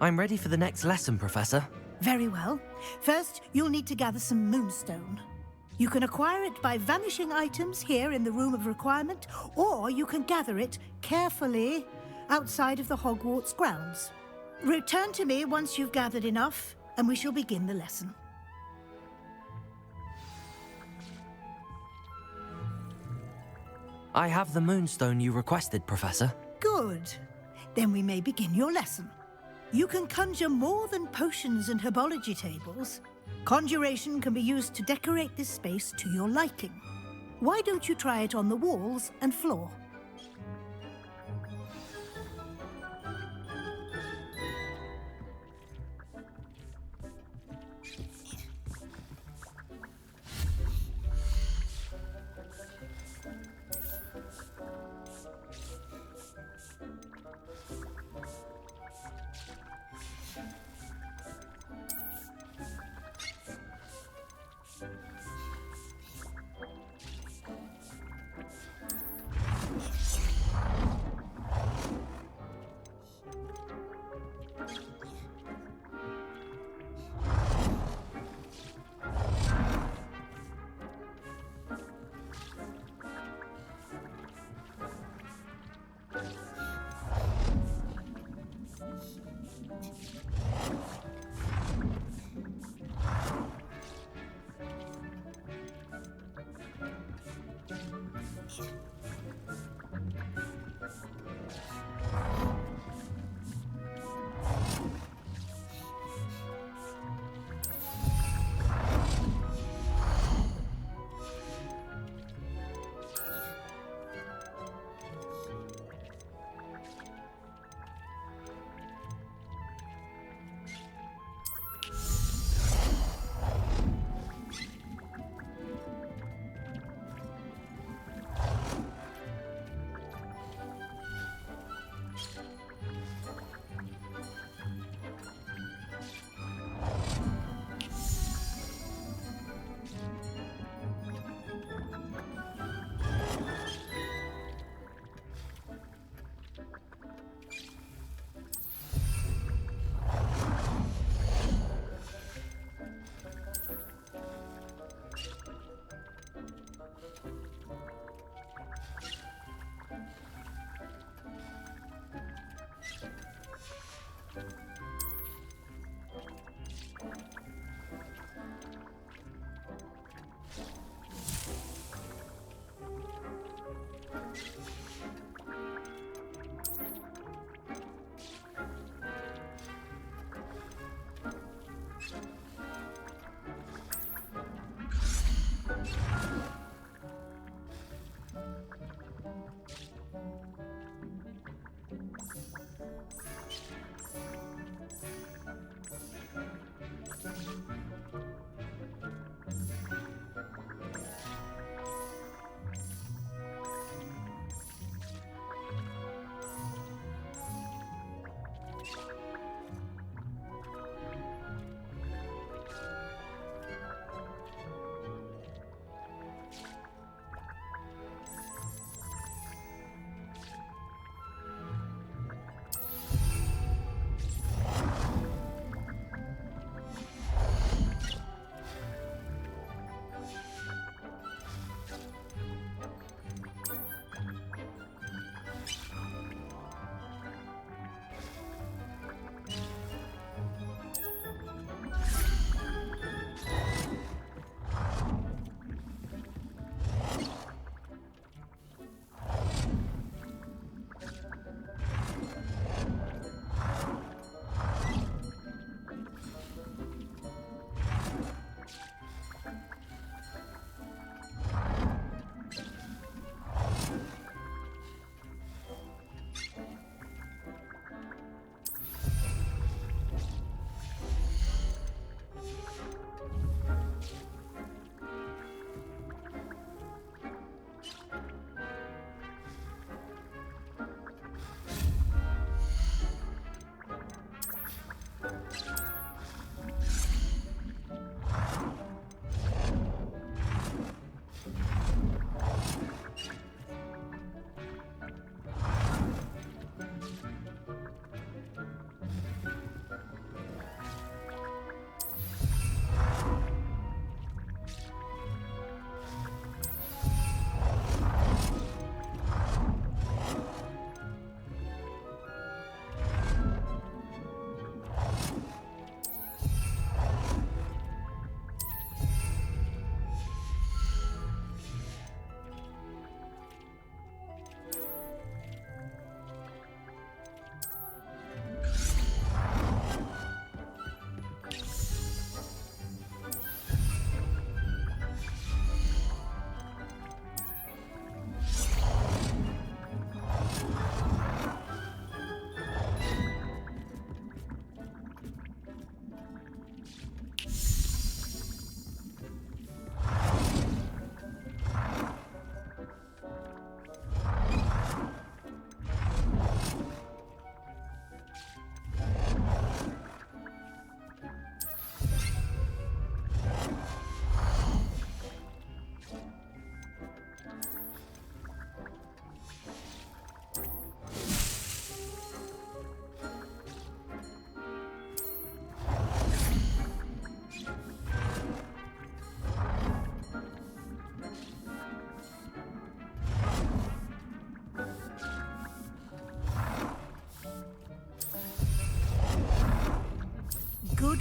I'm ready for the next lesson, Professor. Very well. First, you'll need to gather some moonstone. You can acquire it by vanishing items here in the Room of Requirement, or you can gather it carefully outside of the Hogwarts grounds. Return to me once you've gathered enough, and we shall begin the lesson. I have the moonstone you requested, Professor. Good. Then we may begin your lesson. You can conjure more than potions and herbology tables. Conjuration can be used to decorate this space to your liking. Why don't you try it on the walls and floor?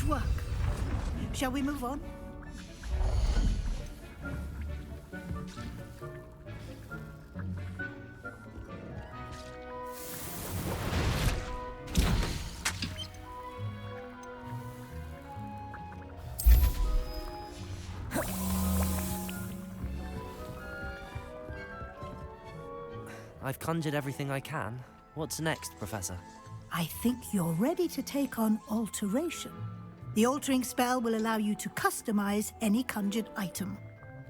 Great work. Shall we move on? I've conjured everything I can. What's next, Professor? I think you're ready to take on alteration. The altering spell will allow you to customize any conjured item.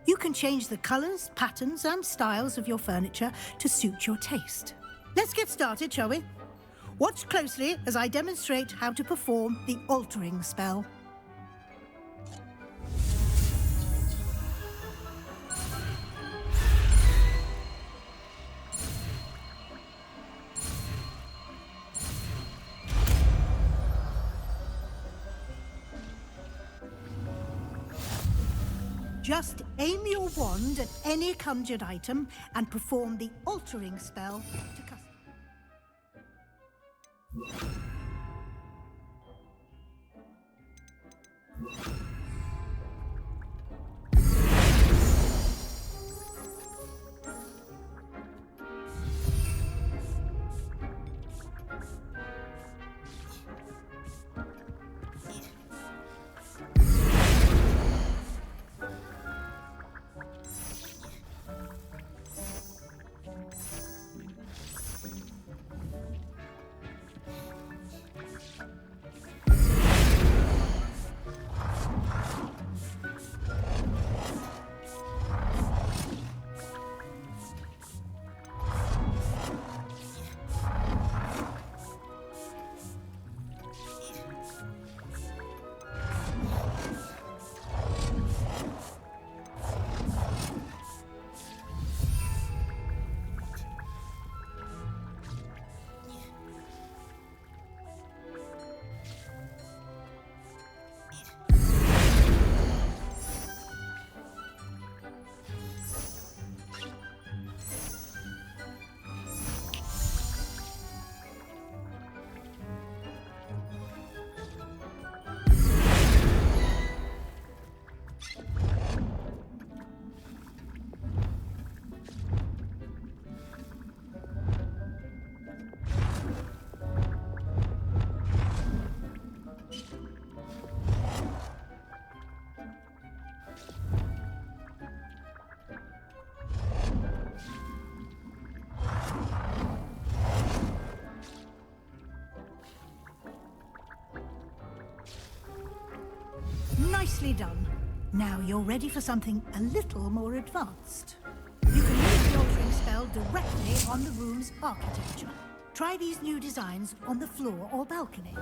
You can change the colors, patterns, and styles of your furniture to suit your taste. Let's get started, shall we? Watch closely as I demonstrate how to perform the altering spell. Just aim your wand at any conjured item and perform the altering spell to custom. Nicely done. Now you're ready for something a little more advanced. You can use the altering spell directly on the room's architecture. Try these new designs on the floor or balcony.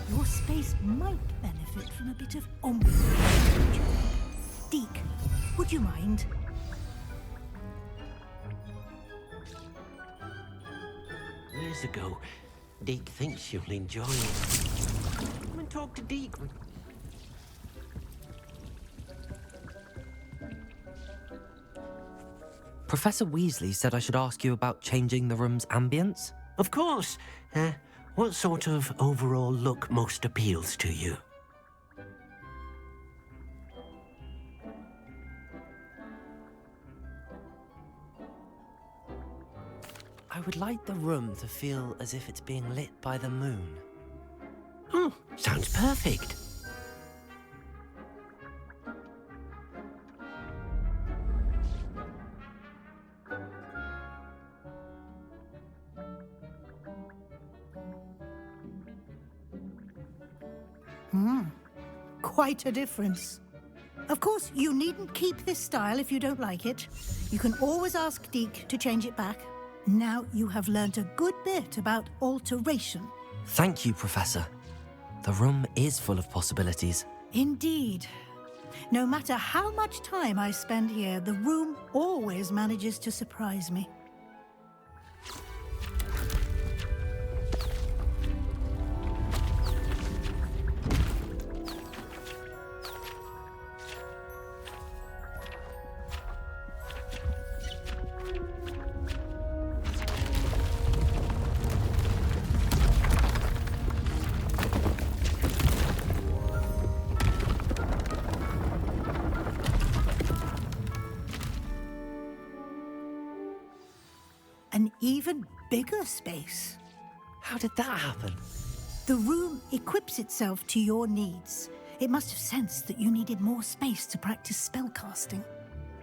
Your space might benefit from a bit of ambiance, don't you think? Deke, would you mind? Years ago, Deke thinks you'll enjoy it. Come and talk to Deke. Professor Weasley said I should ask you about changing the room's ambience. Of course. What sort of overall look most appeals to you? I would like the room to feel as if it's being lit by the moon. Oh, sounds perfect. Quite a difference. Of course, you needn't keep this style if you don't like it. You can always ask Deke to change it back. Now you have learnt a good bit about alteration. Thank you, Professor. The room is full of possibilities. Indeed. No matter how much time I spend here, the room always manages to surprise me. An even bigger space. How did that happen? The room equips itself to your needs. It must have sensed that you needed more space to practice spellcasting.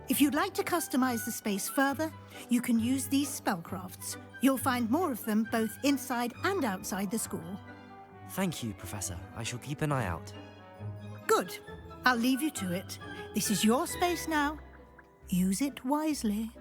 If you'd like to customize the space further, you can use these spellcrafts. You'll find more of them both inside and outside the school. Thank you, Professor. I shall keep an eye out. Good. I'll leave you to it. This is your space now. Use it wisely.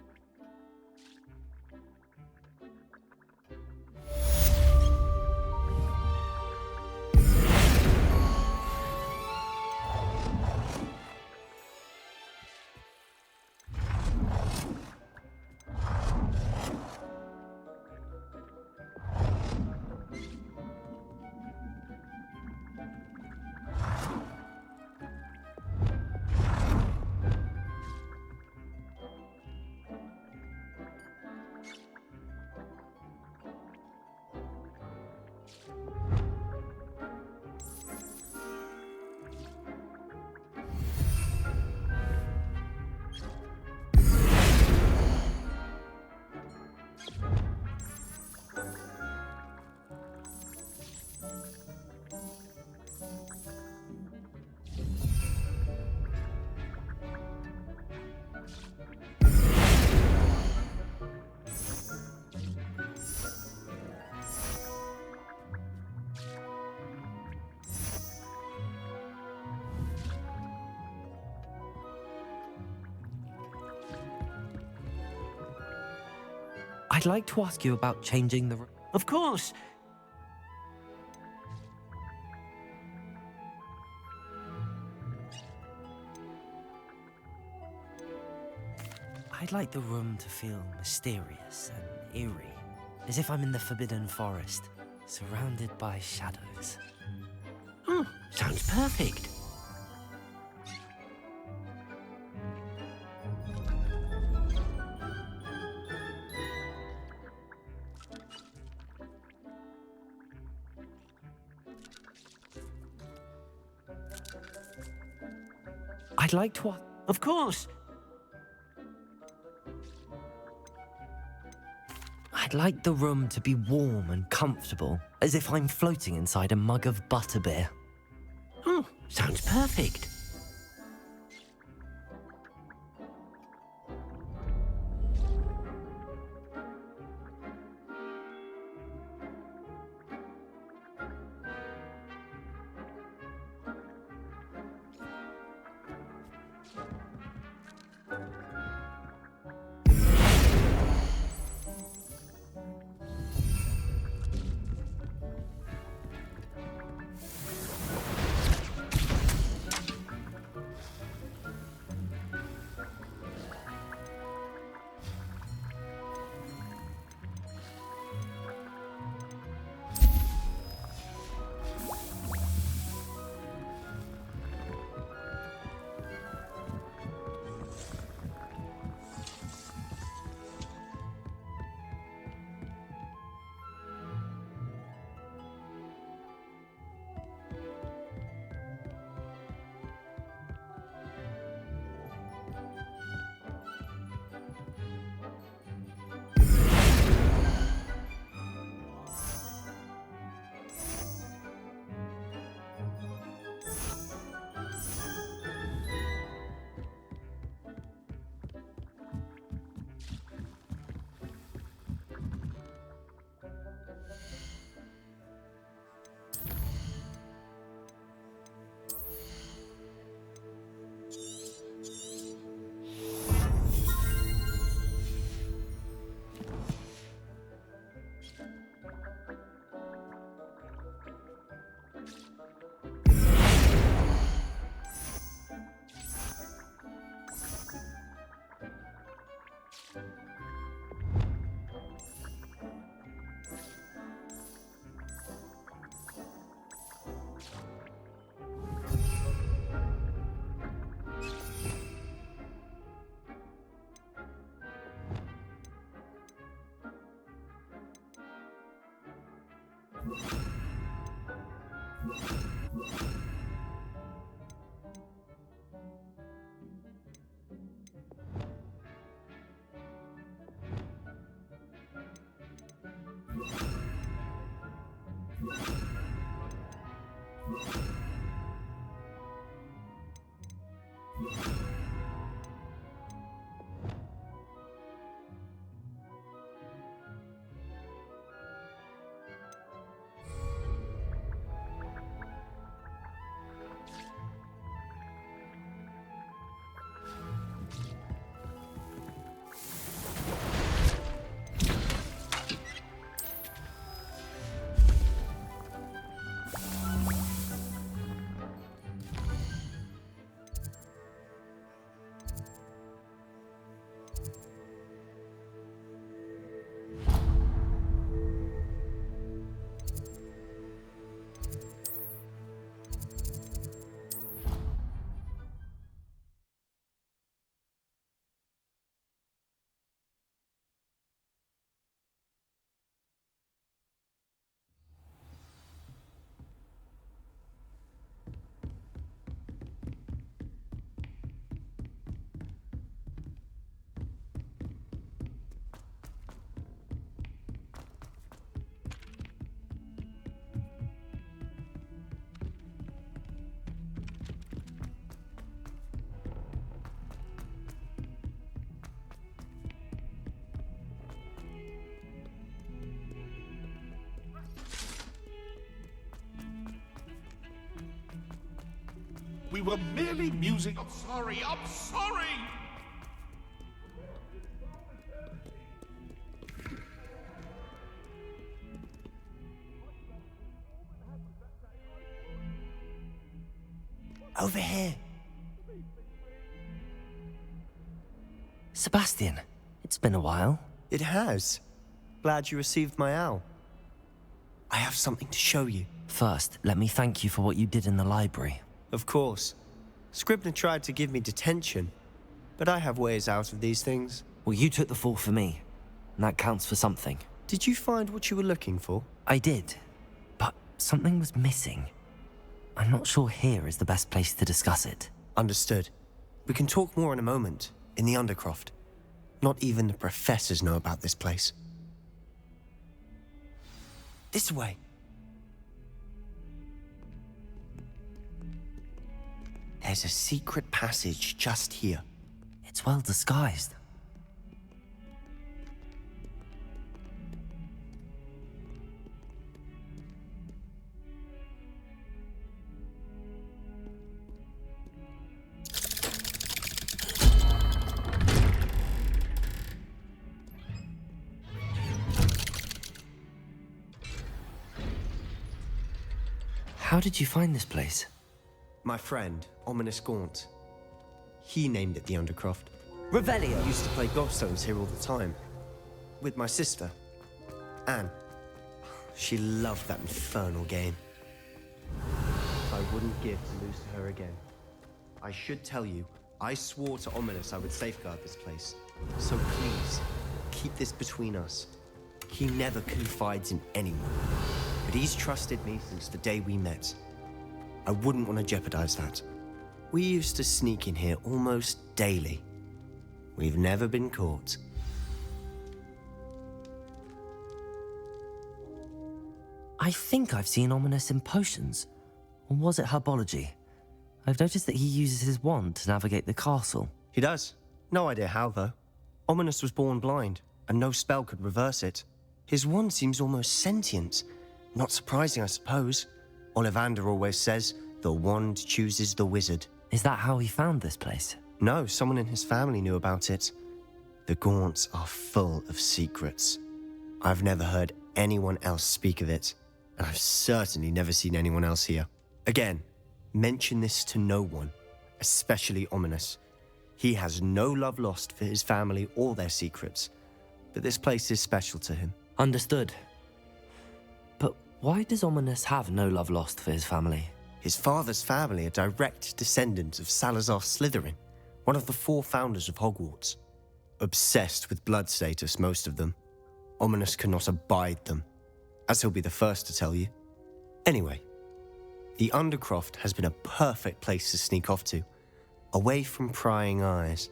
I'd like to ask you about changing the... Of course. I'd like the room to feel mysterious and eerie, as if I'm in the Forbidden Forest, surrounded by shadows. Oh, sounds perfect. I'd like to... Of course. I'd like the room to be warm and comfortable, as if I'm floating inside a mug of butterbeer. Oh, sounds perfect. We were merely musing. I'm sorry, I'm sorry! Over here. Sebastian, it's been a while. It has. Glad you received my owl. I have something to show you. First, let me thank you for what you did in the library. Of course. Scribner tried to give me detention, but I have ways out of these things. Well, you took the fall for me, and that counts for something. Did you find what you were looking for? I did, but something was missing. I'm not sure here is the best place to discuss it. Understood. We can talk more in a moment, in the Undercroft. Not even the professors know about this place. This way. There's a secret passage just here. It's well disguised. How did you find this place? My friend, Ominous Gaunt. He named it the Undercroft. Revelio! I used to play gobstones here all the time. With my sister, Anne. She loved that infernal game. I wouldn't give to lose to her again. I should tell you, I swore to Ominous I would safeguard this place. So please, keep this between us. He never confides in anyone. But he's trusted me since the day we met. I wouldn't want to jeopardize that. We used to sneak in here almost daily. We've never been caught. I think I've seen Ominous in potions. Or was it herbology? I've noticed that he uses his wand to navigate the castle. He does. No idea how, though. Ominous was born blind, and no spell could reverse it. His wand seems almost sentient. Not surprising, I suppose. Ollivander always says, the wand chooses the wizard. Is that how he found this place? No, someone in his family knew about it. The Gaunts are full of secrets. I've never heard anyone else speak of it, and I've certainly never seen anyone else here. Again, mention this to no one, especially Ominous. He has no love lost for his family or their secrets, but this place is special to him. Understood. But why does Ominous have no love lost for his family? His father's family are direct descendants of Salazar Slytherin, one of the 4 founders of Hogwarts. Obsessed with blood status, most of them. Ominous cannot abide them. as he'll be the first to tell you. Anyway, the Undercroft has been a perfect place to sneak off to, away from prying eyes,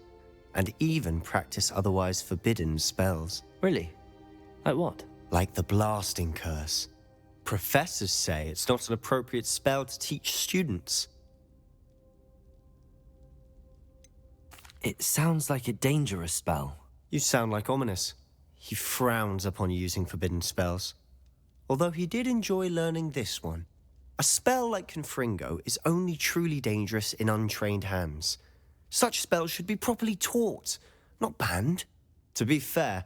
and even practice otherwise forbidden spells. Really? Like what? Like the blasting curse. Professors say it's not an appropriate spell to teach students. It sounds like a dangerous spell. You sound like Ominous. He frowns upon using forbidden spells. Although he did enjoy learning this one. A spell like Confringo is only truly dangerous in untrained hands. Such spells should be properly taught, not banned. To be fair,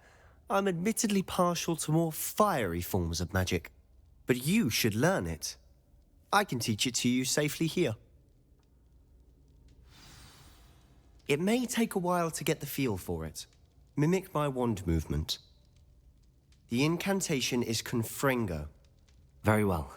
I'm admittedly partial to more fiery forms of magic. But you should learn it. I can teach it to you safely here. It may take a while to get the feel for it. Mimic my wand movement. The incantation is Confringo. Very well.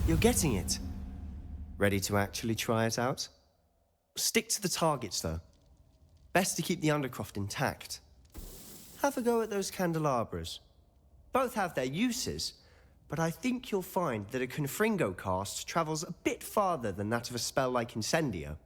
You're getting it. Ready to actually try it out? Stick to the targets, though. Best to keep the Undercroft intact. Have a go at those candelabras. Both have their uses, but I think you'll find that a Confringo cast travels a bit farther than that of a spell like Incendio.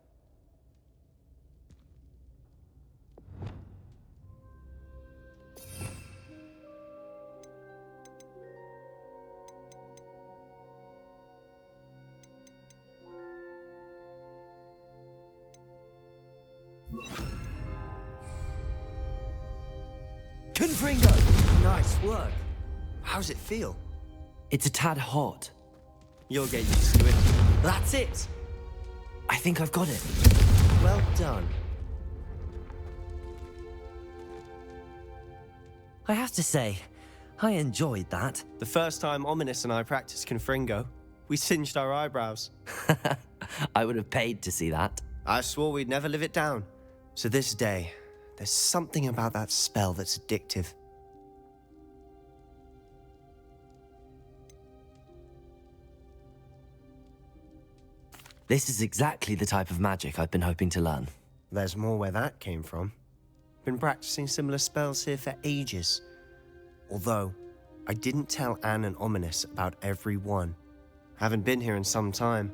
Confringo! Nice work. How's it feel? It's a tad hot. You'll get used to it. That's it! I think I've got it. Well done. I have to say, I enjoyed that. The first time Ominous and I practiced Confringo, we singed our eyebrows. I would have paid to see that. I swore we'd never live it down. So this day, there's something about that spell that's addictive. This is exactly the type of magic I've been hoping to learn. There's more where that came from. Been practicing similar spells here for ages. Although, I didn't tell Anne and Ominous about every one. Haven't been here in some time.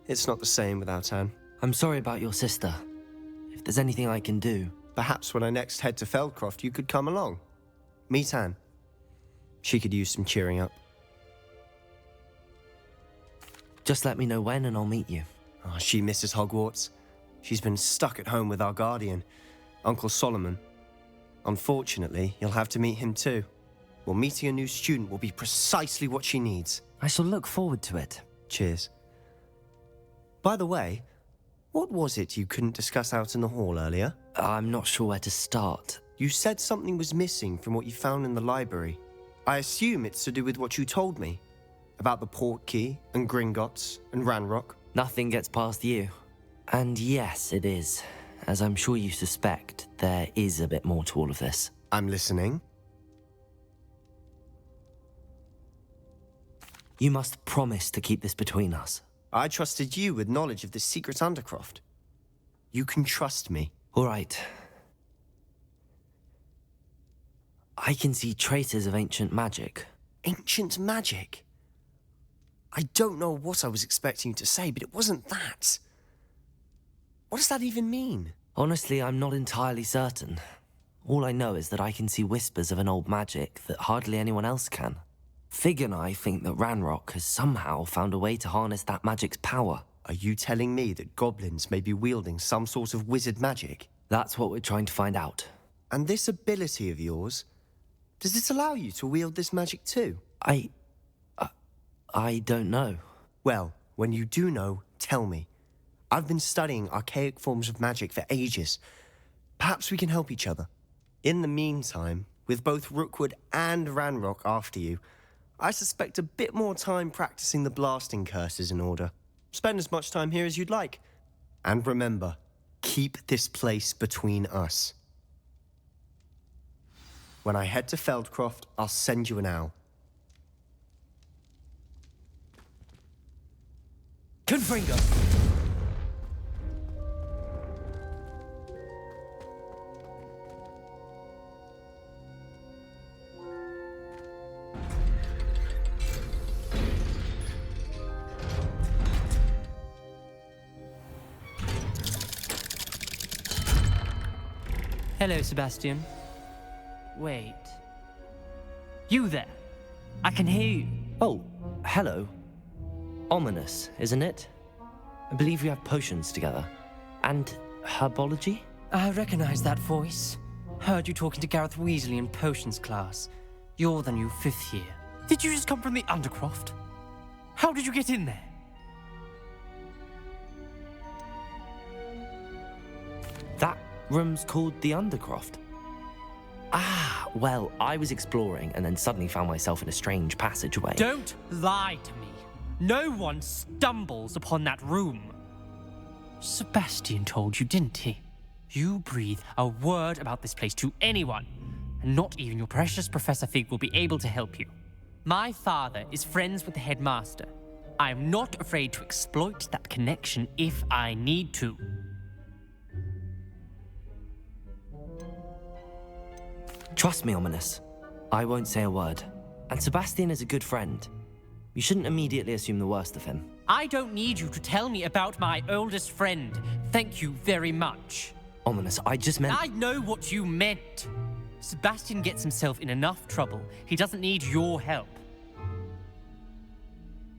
It's not the same without Anne. I'm sorry about your sister. If there's anything I can do... Perhaps when I next head to Feldcroft, you could come along. Meet Anne. She could use some cheering up. Just let me know when and I'll meet you. Oh, she misses Hogwarts. She's been stuck at home with our guardian, Uncle Solomon. Unfortunately, you'll have to meet him too. Well, meeting a new student will be precisely what she needs. I shall look forward to it. Cheers. By the way, what was it you couldn't discuss out in the hall earlier? I'm not sure where to start. You said something was missing from what you found in the library. I assume it's to do with what you told me. About the Portkey, and Gringotts, and Ranrock. Nothing gets past you. And yes, it is. As I'm sure you suspect, there is a bit more to all of this. I'm listening. You must promise to keep this between us. I trusted you with knowledge of the secret Undercroft. You can trust me. All right. I can see traces of ancient magic. Ancient magic? I don't know what I was expecting you to say, but it wasn't that. What does that even mean? Honestly, I'm not entirely certain. All I know is that I can see whispers of an old magic that hardly anyone else can. Fig and I think that Ranrock has somehow found a way to harness that magic's power. Are you telling me that goblins may be wielding some sort of wizard magic? That's what we're trying to find out. And this ability of yours, does it allow you to wield this magic too? I don't know. Well, when you do know, tell me. I've been studying archaic forms of magic for ages. Perhaps we can help each other. In the meantime, with both Rookwood and Ranrock after you, I suspect a bit more time practicing the blasting curse is in order. Spend as much time here as you'd like. And remember, keep this place between us. When I head to Feldcroft, I'll send you an owl. Confringo! Hello, Sebastian. Wait. You there? I can hear you. Oh, hello. Ominous, isn't it? I believe we have potions together. And herbology? I recognize that voice. Heard you talking to Gareth Weasley in potions class. You're the new 5th year. Did you just come from the Undercroft? How did you get in there? That room's called the Undercroft. Ah, well, I was exploring and then suddenly found myself in a strange passageway. Don't lie to me. No one stumbles upon that room. Sebastian told you, didn't he? You breathe a word about this place to anyone, and not even your precious Professor Fig will be able to help you. My father is friends with the headmaster. I am not afraid to exploit that connection if I need to. Trust me, Ominous. I won't say a word. And Sebastian is a good friend. You shouldn't immediately assume the worst of him. I don't need you to tell me about my oldest friend. Thank you very much. Ominous, I just meant... I know what you meant. Sebastian gets himself in enough trouble. He doesn't need your help.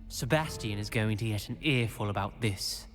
Sebastian is going to get an earful about this.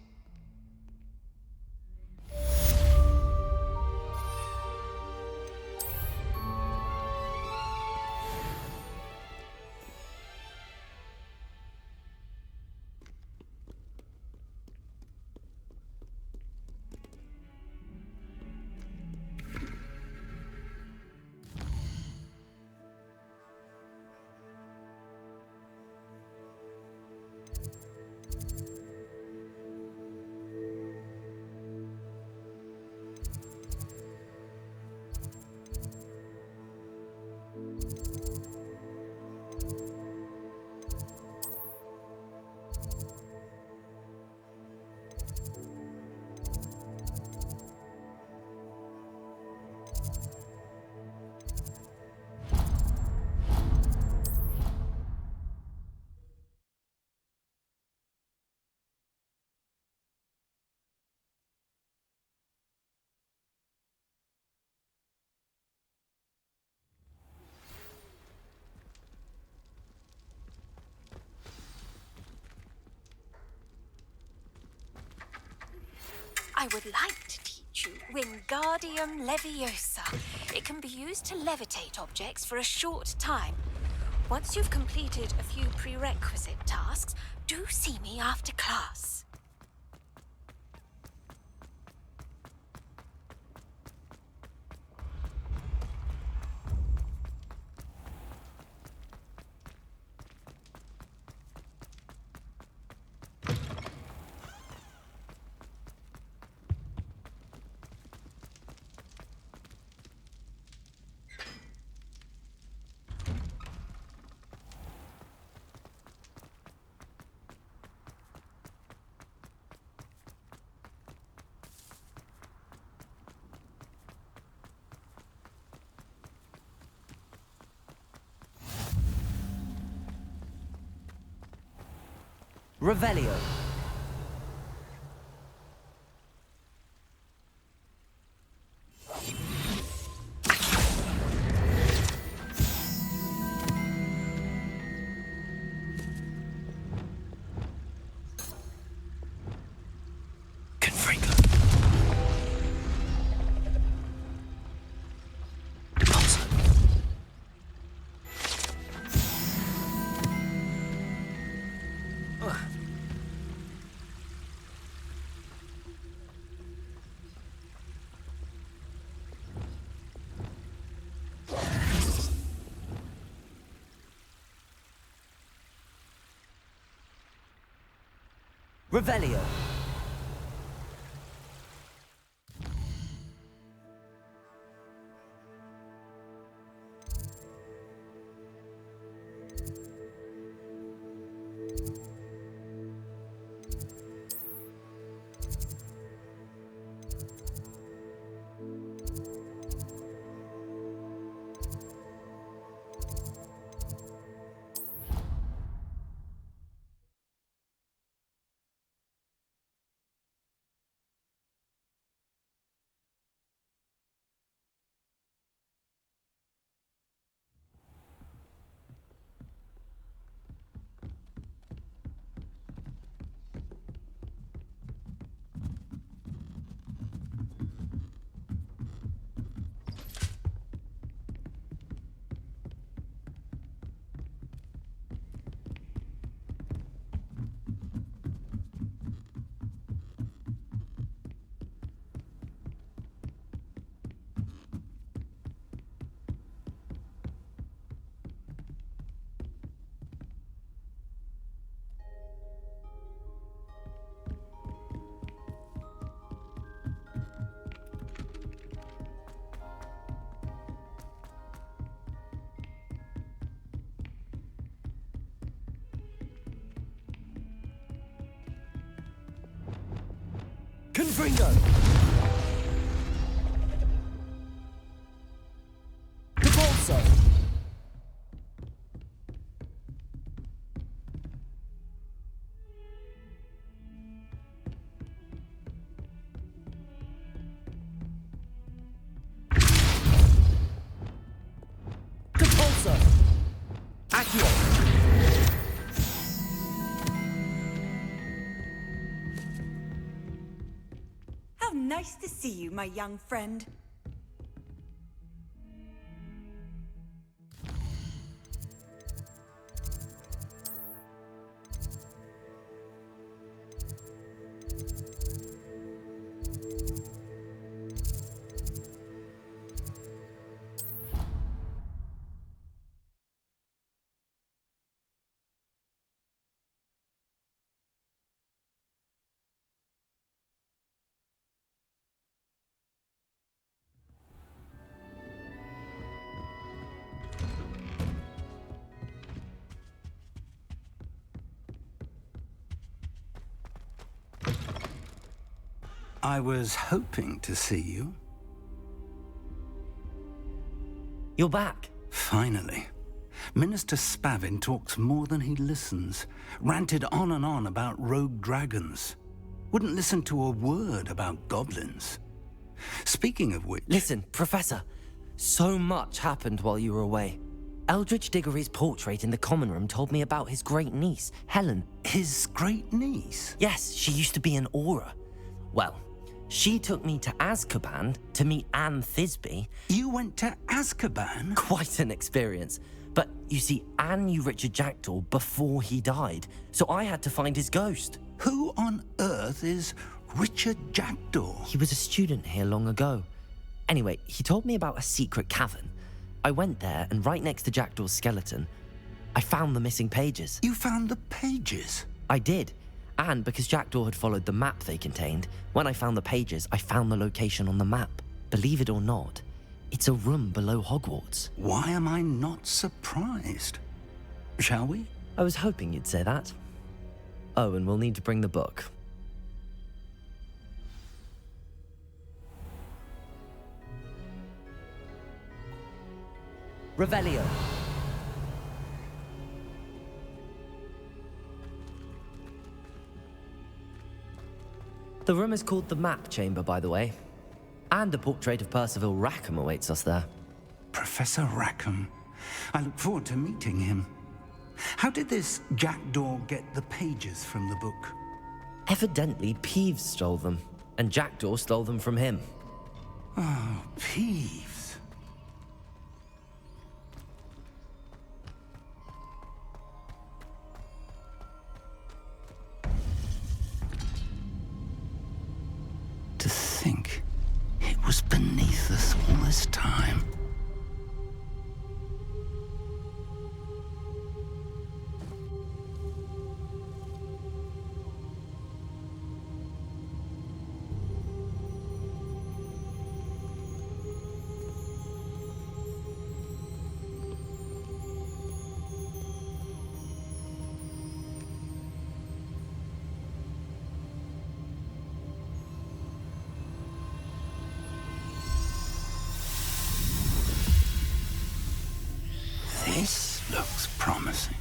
I would like to teach you Wingardium Leviosa. It can be used to levitate objects for a short time. Once you've completed a few prerequisite tasks, do see me after class. Revelio. Revelio. Confringo! Capulso! Capulso! Accio! How nice to see you, my young friend. I was hoping to see you. You're back. Finally. Minister Spavin talks more than he listens. Ranted on and on about rogue dragons. Wouldn't listen to a word about goblins. Speaking of which... Listen, Professor. So much happened while you were away. Eldridge Diggory's portrait in the common room told me about his great niece, Helen. His great niece? Yes, she used to be an Auror. Well, she took me to Azkaban to meet Anne Thisbe. You went to Azkaban? Quite an experience. But you see, Anne knew Richard Jackdaw before he died, so I had to find his ghost. Who on earth is Richard Jackdaw? He was a student here long ago. Anyway, he told me about a secret cavern. I went there, and right next to Jackdaw's skeleton, I found the missing pages. You found the pages? I did. And because Jackdaw had followed the map they contained, when I found the pages, I found the location on the map. Believe it or not, it's a room below Hogwarts. Why am I not surprised? Shall we? I was hoping you'd say that. Oh, and we'll need to bring the book. Revelio. The room is called the Map Chamber, by the way. And a portrait of Percival Rackham awaits us there. Professor Rackham. I look forward to meeting him. How did this Jackdaw get the pages from the book? Evidently, Peeves stole them, and Jackdaw stole them from him. Oh, Peeves. To think it was beneath us all this time. This looks promising.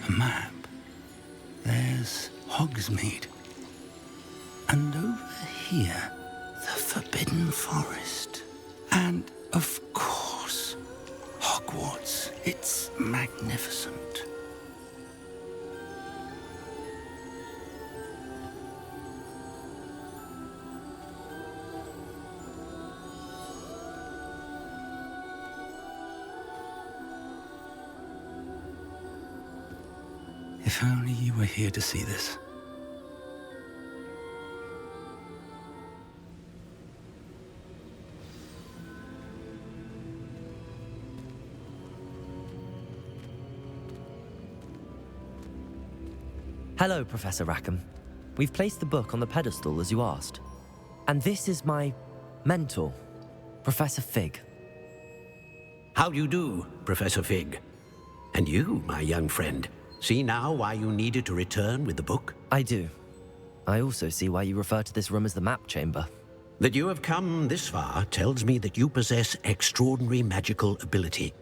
A map. There's Hogsmeade. And over here, the Forbidden Forest. And, of course, Hogwarts. It's magnificent. If only you were here to see this. Hello, Professor Rackham. We've placed the book on the pedestal as you asked. And this is my mentor, Professor Fig. How do you do, Professor Fig? And you, my young friend, see now why you needed to return with the book? I do. I also see why you refer to this room as the map chamber. That you have come this far tells me that you possess extraordinary magical ability,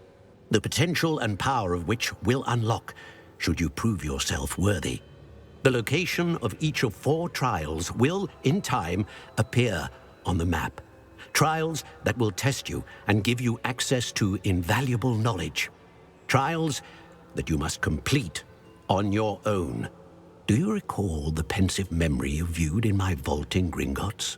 the potential and power of which will unlock should you prove yourself worthy. The location of each of 4 trials will, in time, appear on the map. Trials that will test you and give you access to invaluable knowledge. Trials that you must complete on your own. Do you recall the pensive memory you viewed in my vault in Gringotts?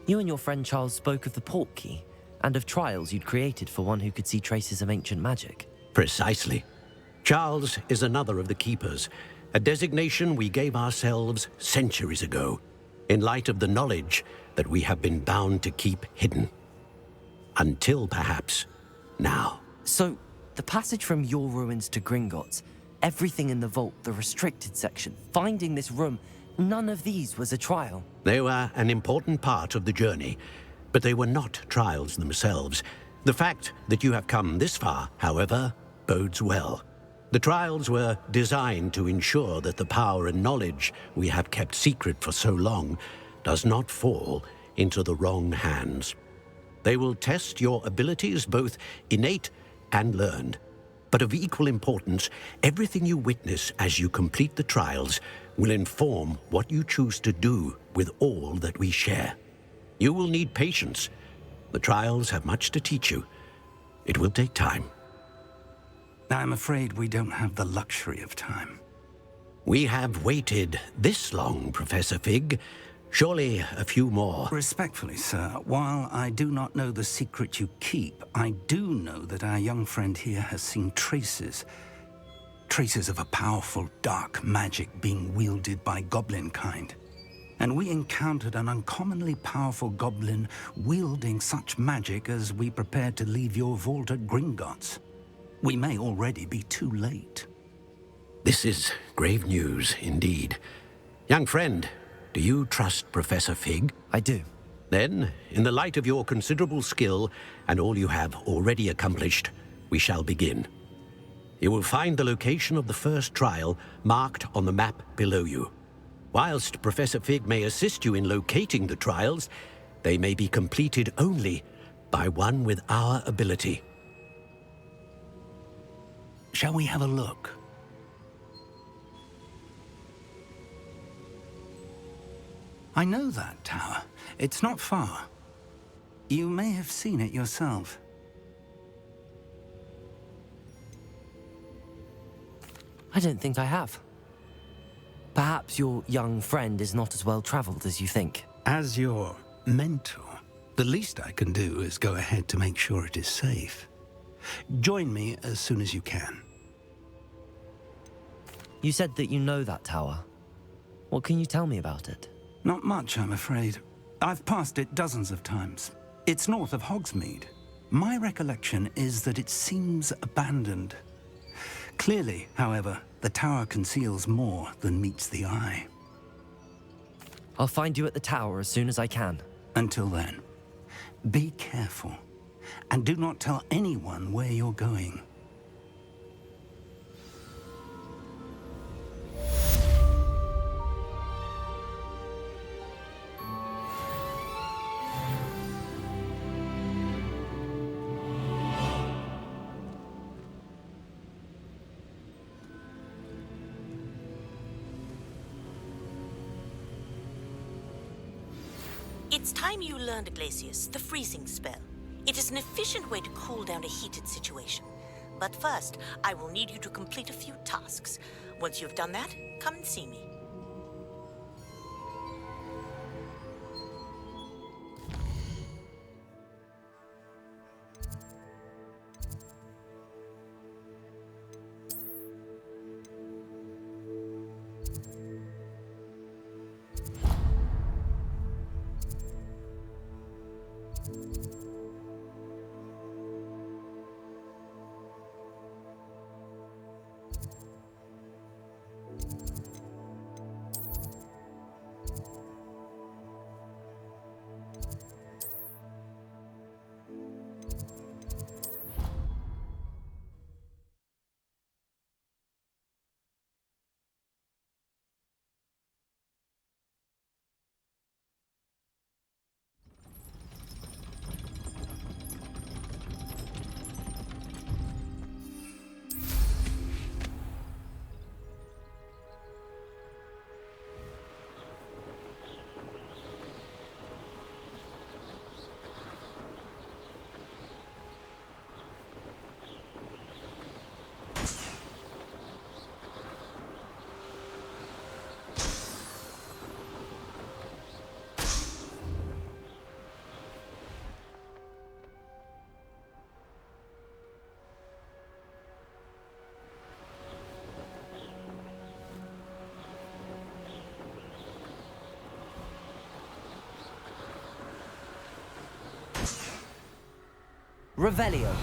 You and your friend Charles spoke of the port key and of trials you'd created for one who could see traces of ancient magic. Precisely. Charles is another of the keepers, a designation we gave ourselves centuries ago, in light of the knowledge that we have been bound to keep hidden. Until, perhaps, now. So, the passage from your ruins to Gringotts, everything in the vault, the restricted section, finding this room, none of these was a trial. They were an important part of the journey, but they were not trials themselves. The fact that you have come this far, however, bodes well. The trials were designed to ensure that the power and knowledge we have kept secret for so long does not fall into the wrong hands. They will test your abilities, both innate and learned. But of equal importance, everything you witness as you complete the trials will inform what you choose to do with all that we share. You will need patience. The trials have much to teach you. It will take time. I'm afraid we don't have the luxury of time. We have waited this long, Professor Fig. Surely a few more. Respectfully, sir, while I do not know the secret you keep, I do know that our young friend here has seen traces of a powerful dark magic being wielded by goblin kind. And we encountered an uncommonly powerful goblin wielding such magic as we prepared to leave your vault at Gringotts. We may already be too late. This is grave news indeed. Young friend, do you trust Professor Fig? I do. Then, in the light of your considerable skill and all you have already accomplished, we shall begin. You will find the location of the first trial marked on the map below you. Whilst Professor Fig may assist you in locating the trials, they may be completed only by one with our ability. Shall we have a look? I know that tower. It's not far. You may have seen it yourself. I don't think I have. Perhaps your young friend is not as well traveled as you think. As your mentor, the least I can do is go ahead to make sure it is safe. Join me as soon as you can. You said that you know that tower. What can you tell me about it? Not much, I'm afraid. I've passed it dozens of times. It's north of Hogsmeade. My recollection is that it seems abandoned. Clearly, however, the tower conceals more than meets the eye. I'll find you at the tower as soon as I can. Until then, be careful, and do not tell anyone where you're going. It's time you learned, Glacius, the freezing spell. It is an efficient way to cool down a heated situation. But first, I will need you to complete a few tasks. Once you've done that, come and see me. Revelio.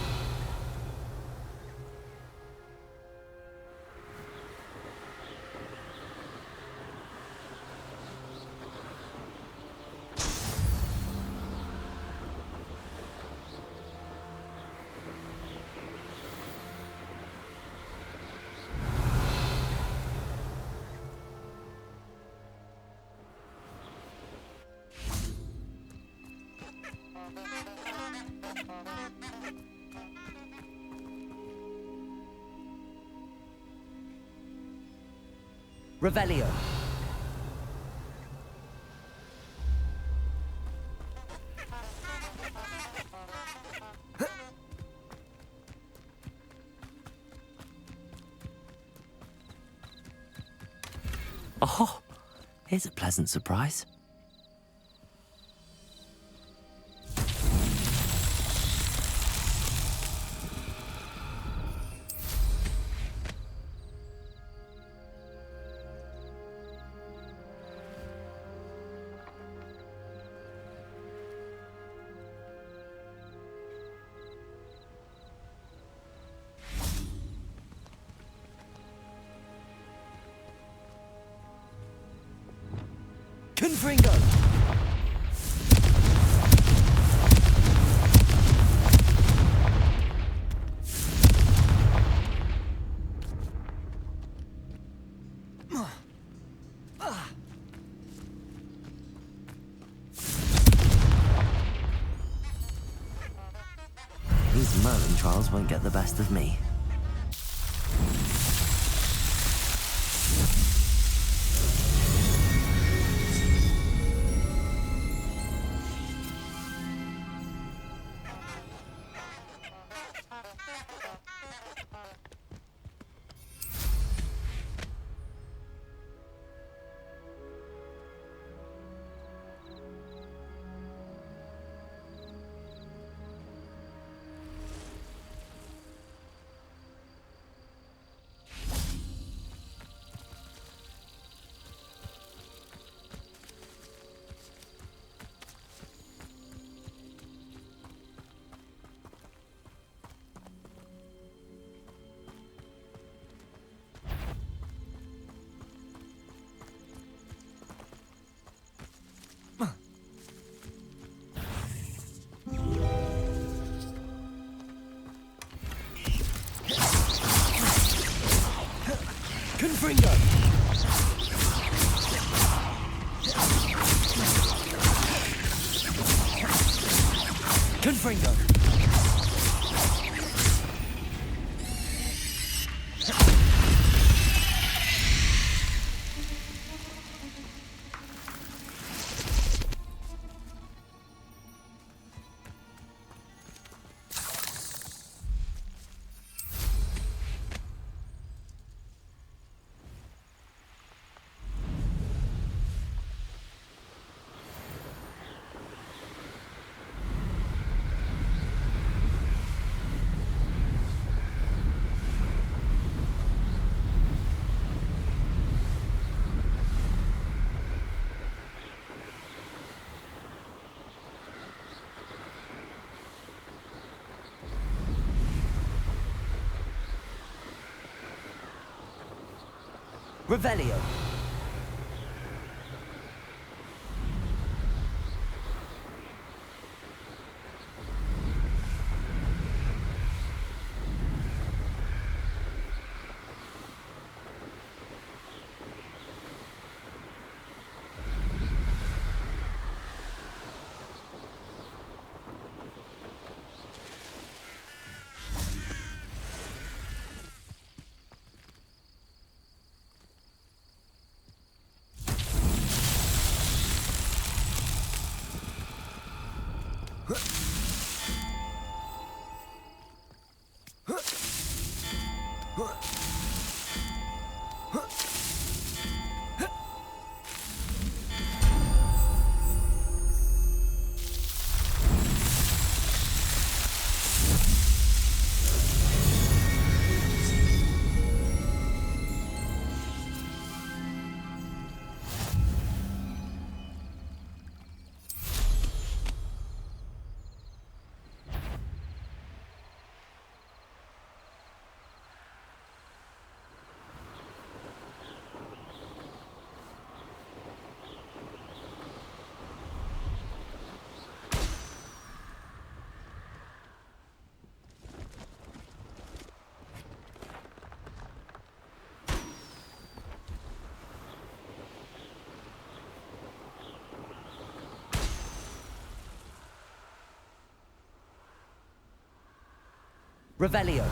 Revelio. Oh, here's a pleasant surprise. Confringo! These Merlin trials won't get the best of me. Confringo! Confringo! Revelio. Revelio.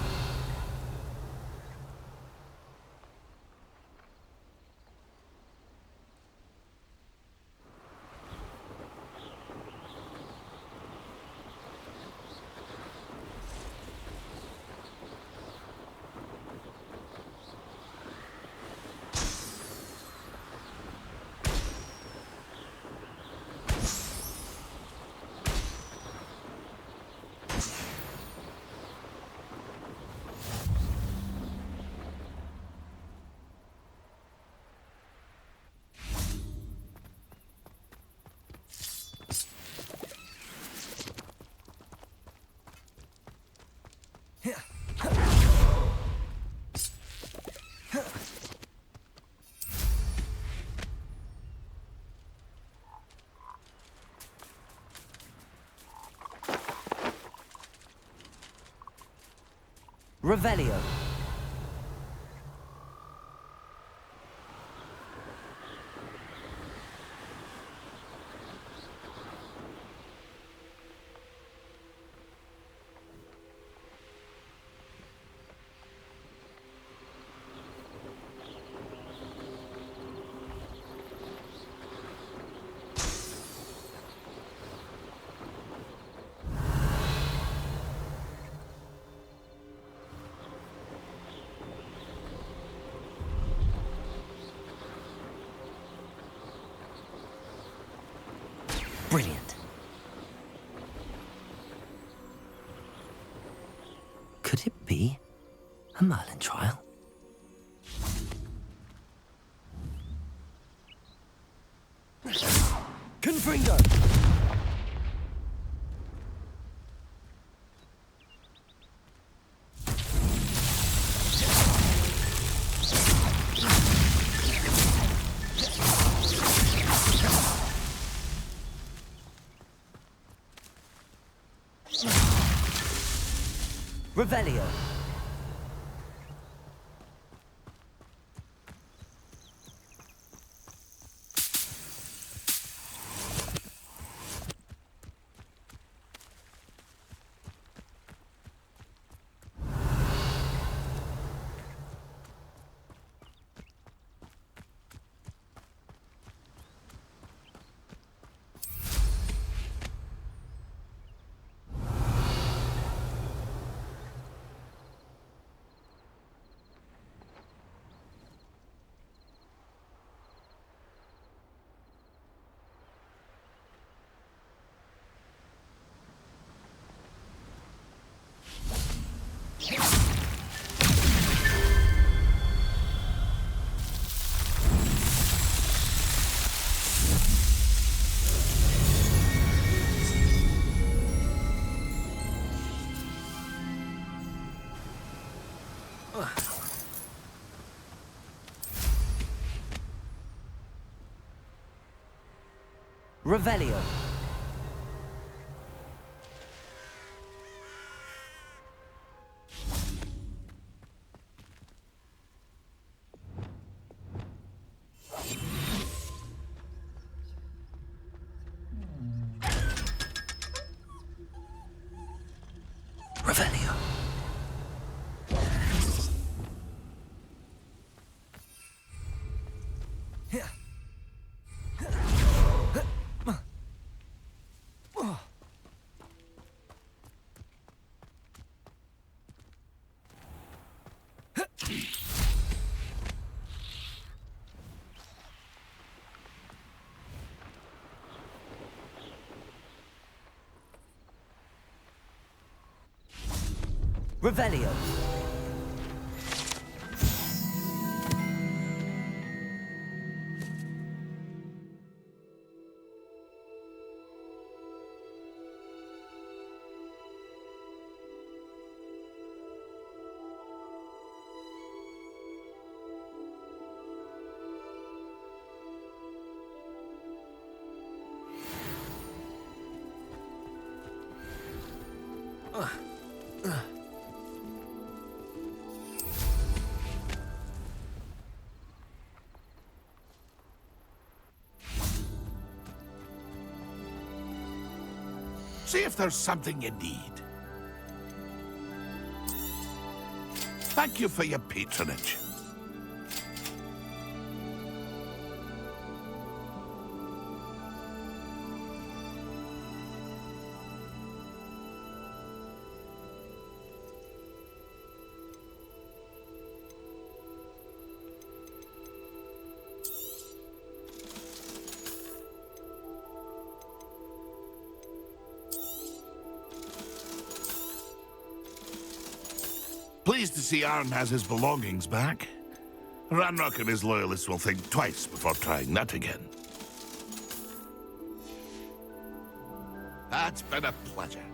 Revelio. Brilliant. Could it be a Merlin trial? Confringo! Revelio. Revelio. Revelio. Revelio. See if there's something you need. Thank you for your patronage. Pleased to see Arn has his belongings back. Ranrock and his loyalists will think twice before trying that again. It's been a pleasure.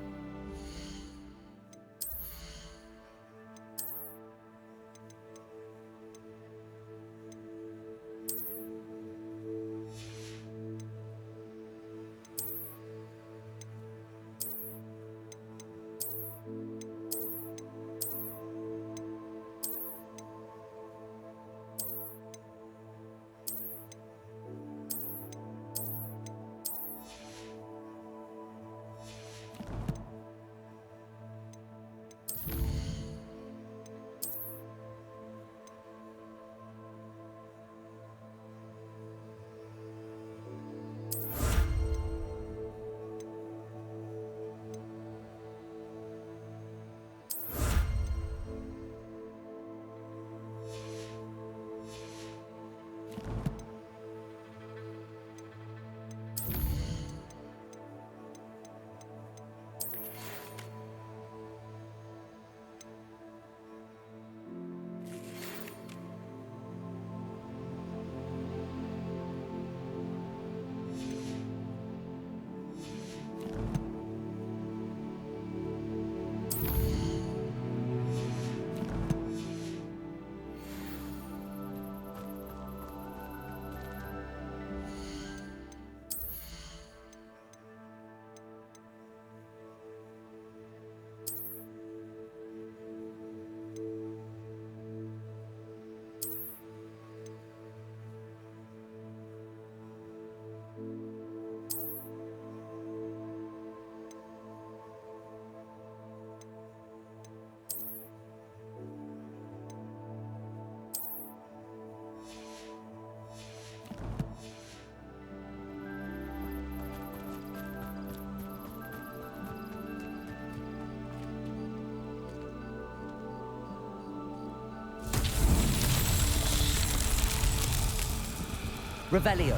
Revelio.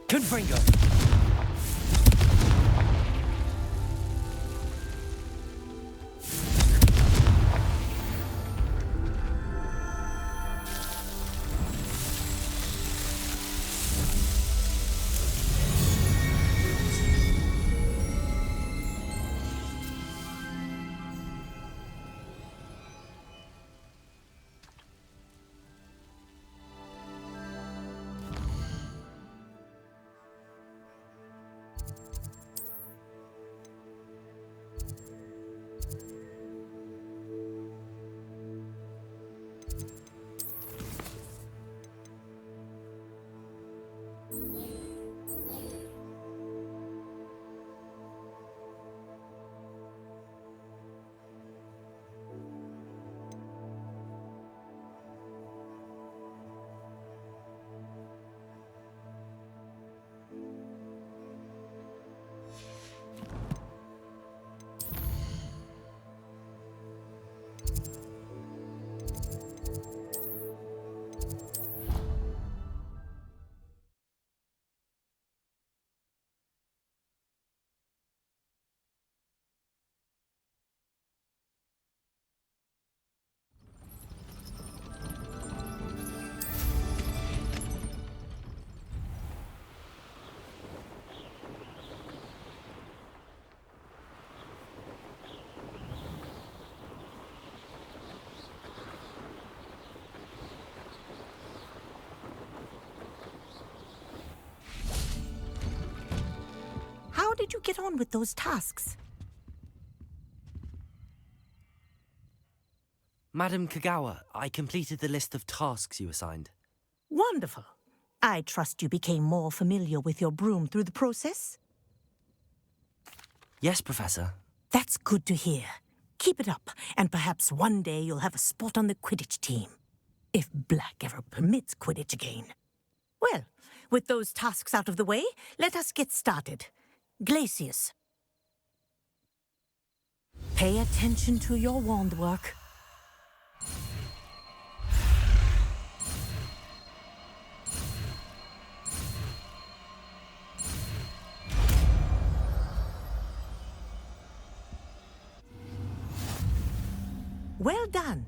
Confringo. How did you get on with those tasks? Madam Kagawa, I completed the list of tasks you assigned. Wonderful. I trust you became more familiar with your broom through the process? Yes, Professor. That's good to hear. Keep it up, and perhaps one day you'll have a spot on the Quidditch team. If Black ever permits Quidditch again. Well, with those tasks out of the way, let us get started. Glacius. Pay attention to your wand work. Well done.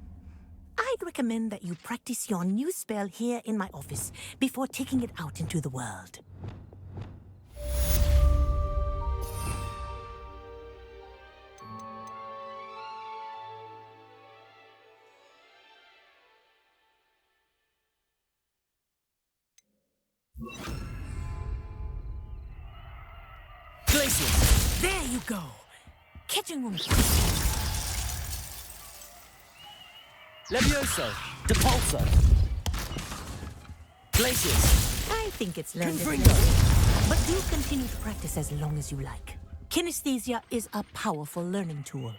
I'd recommend that you practice your new spell here in my office before taking it out into the world. Glacius! There you go. Catching room. Levioso! Depulso! Glacius! I think it's learned. Confringo! But do continue to practice as long as you like. Kinesthesia is a powerful learning tool.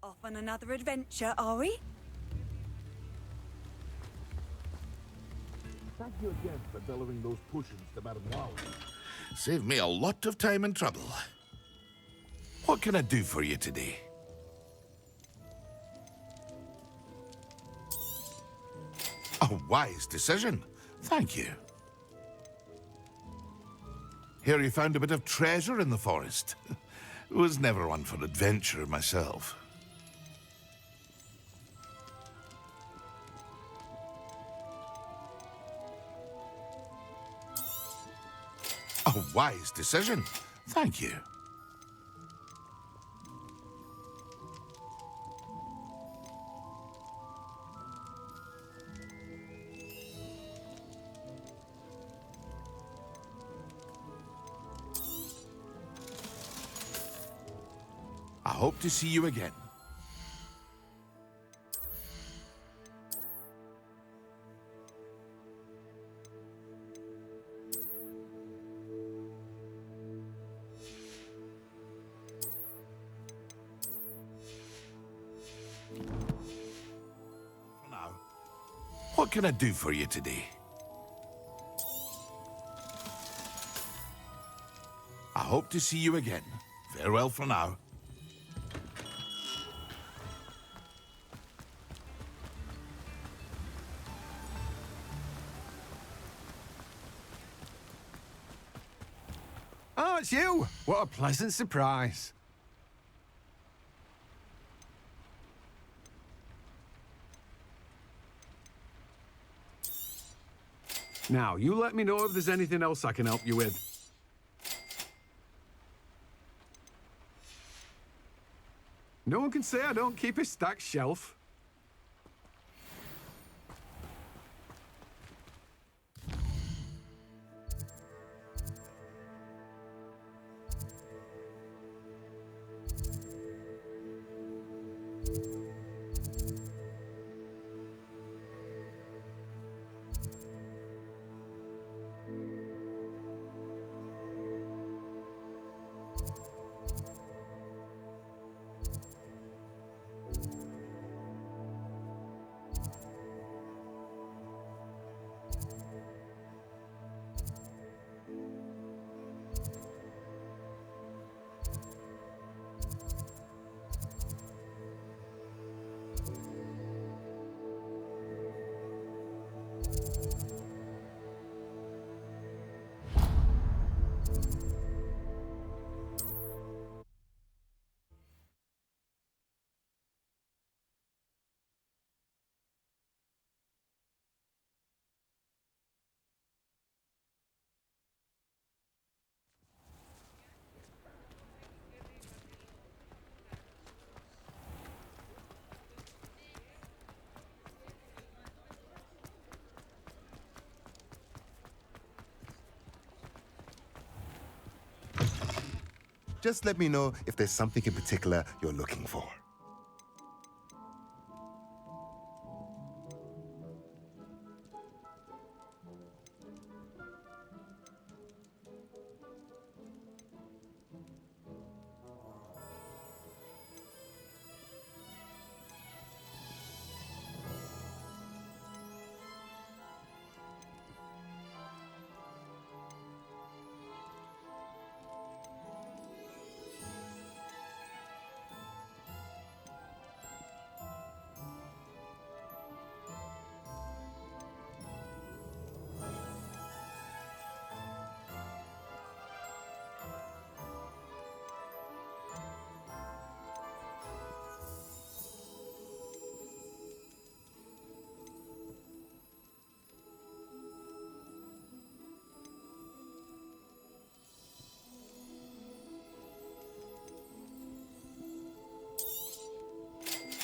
Off on another adventure, are we? Thank you again for delivering those potions to Madame Wow. Saved me a lot of time and trouble. What can I do for you today? A wise decision. Thank you. Hear you found a bit of treasure in the forest. Was never one for adventure myself. A wise decision. Thank you. I hope to see you again. For now, what can I do for you today? I hope to see you again. Farewell for now. Oh, it's you! What a pleasant surprise. Now, you let me know if there's anything else I can help you with. No one can say I don't keep a stacked shelf. Just let me know if there's something in particular you're looking for.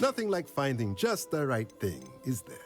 Nothing like finding just the right thing, is there?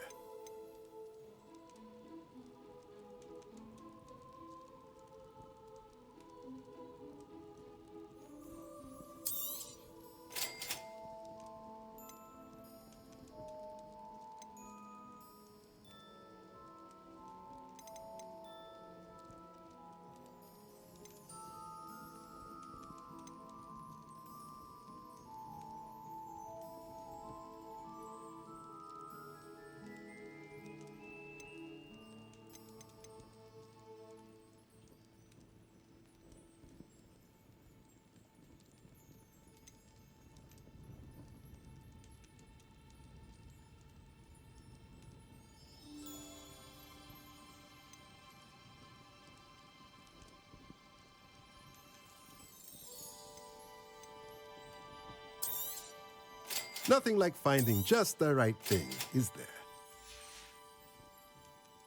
Nothing like finding just the right thing, is there?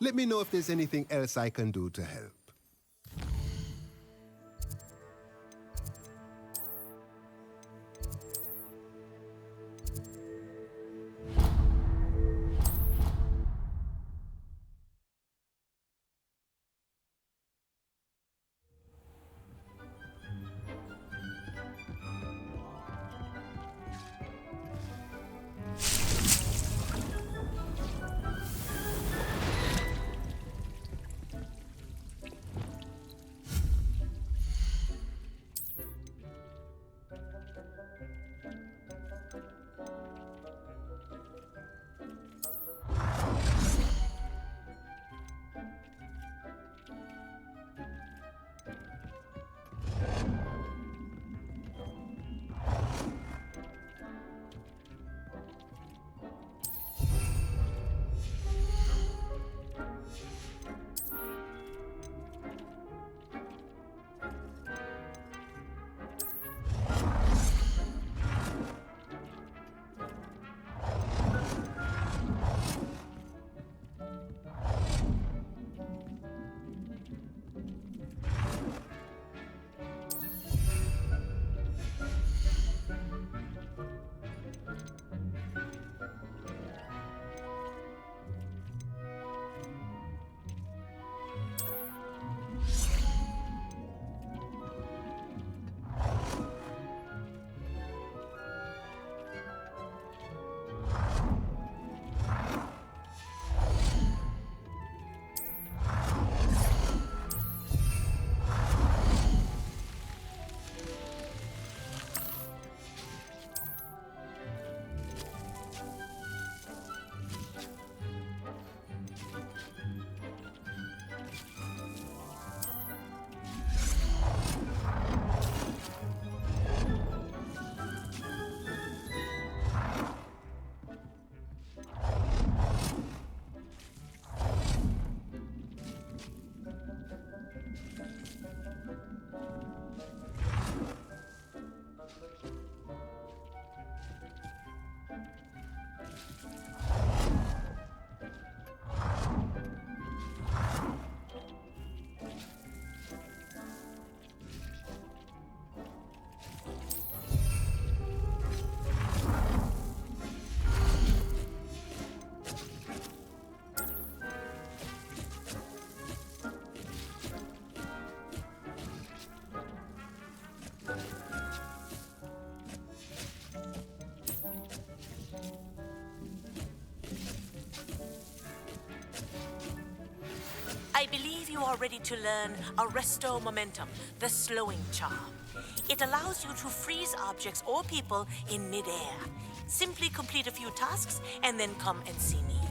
Let me know if there's anything else I can do to help. are ready to learn Arresto Momentum, the slowing charm. It allows you to freeze objects or people in midair. Simply complete a few tasks and then come and see me.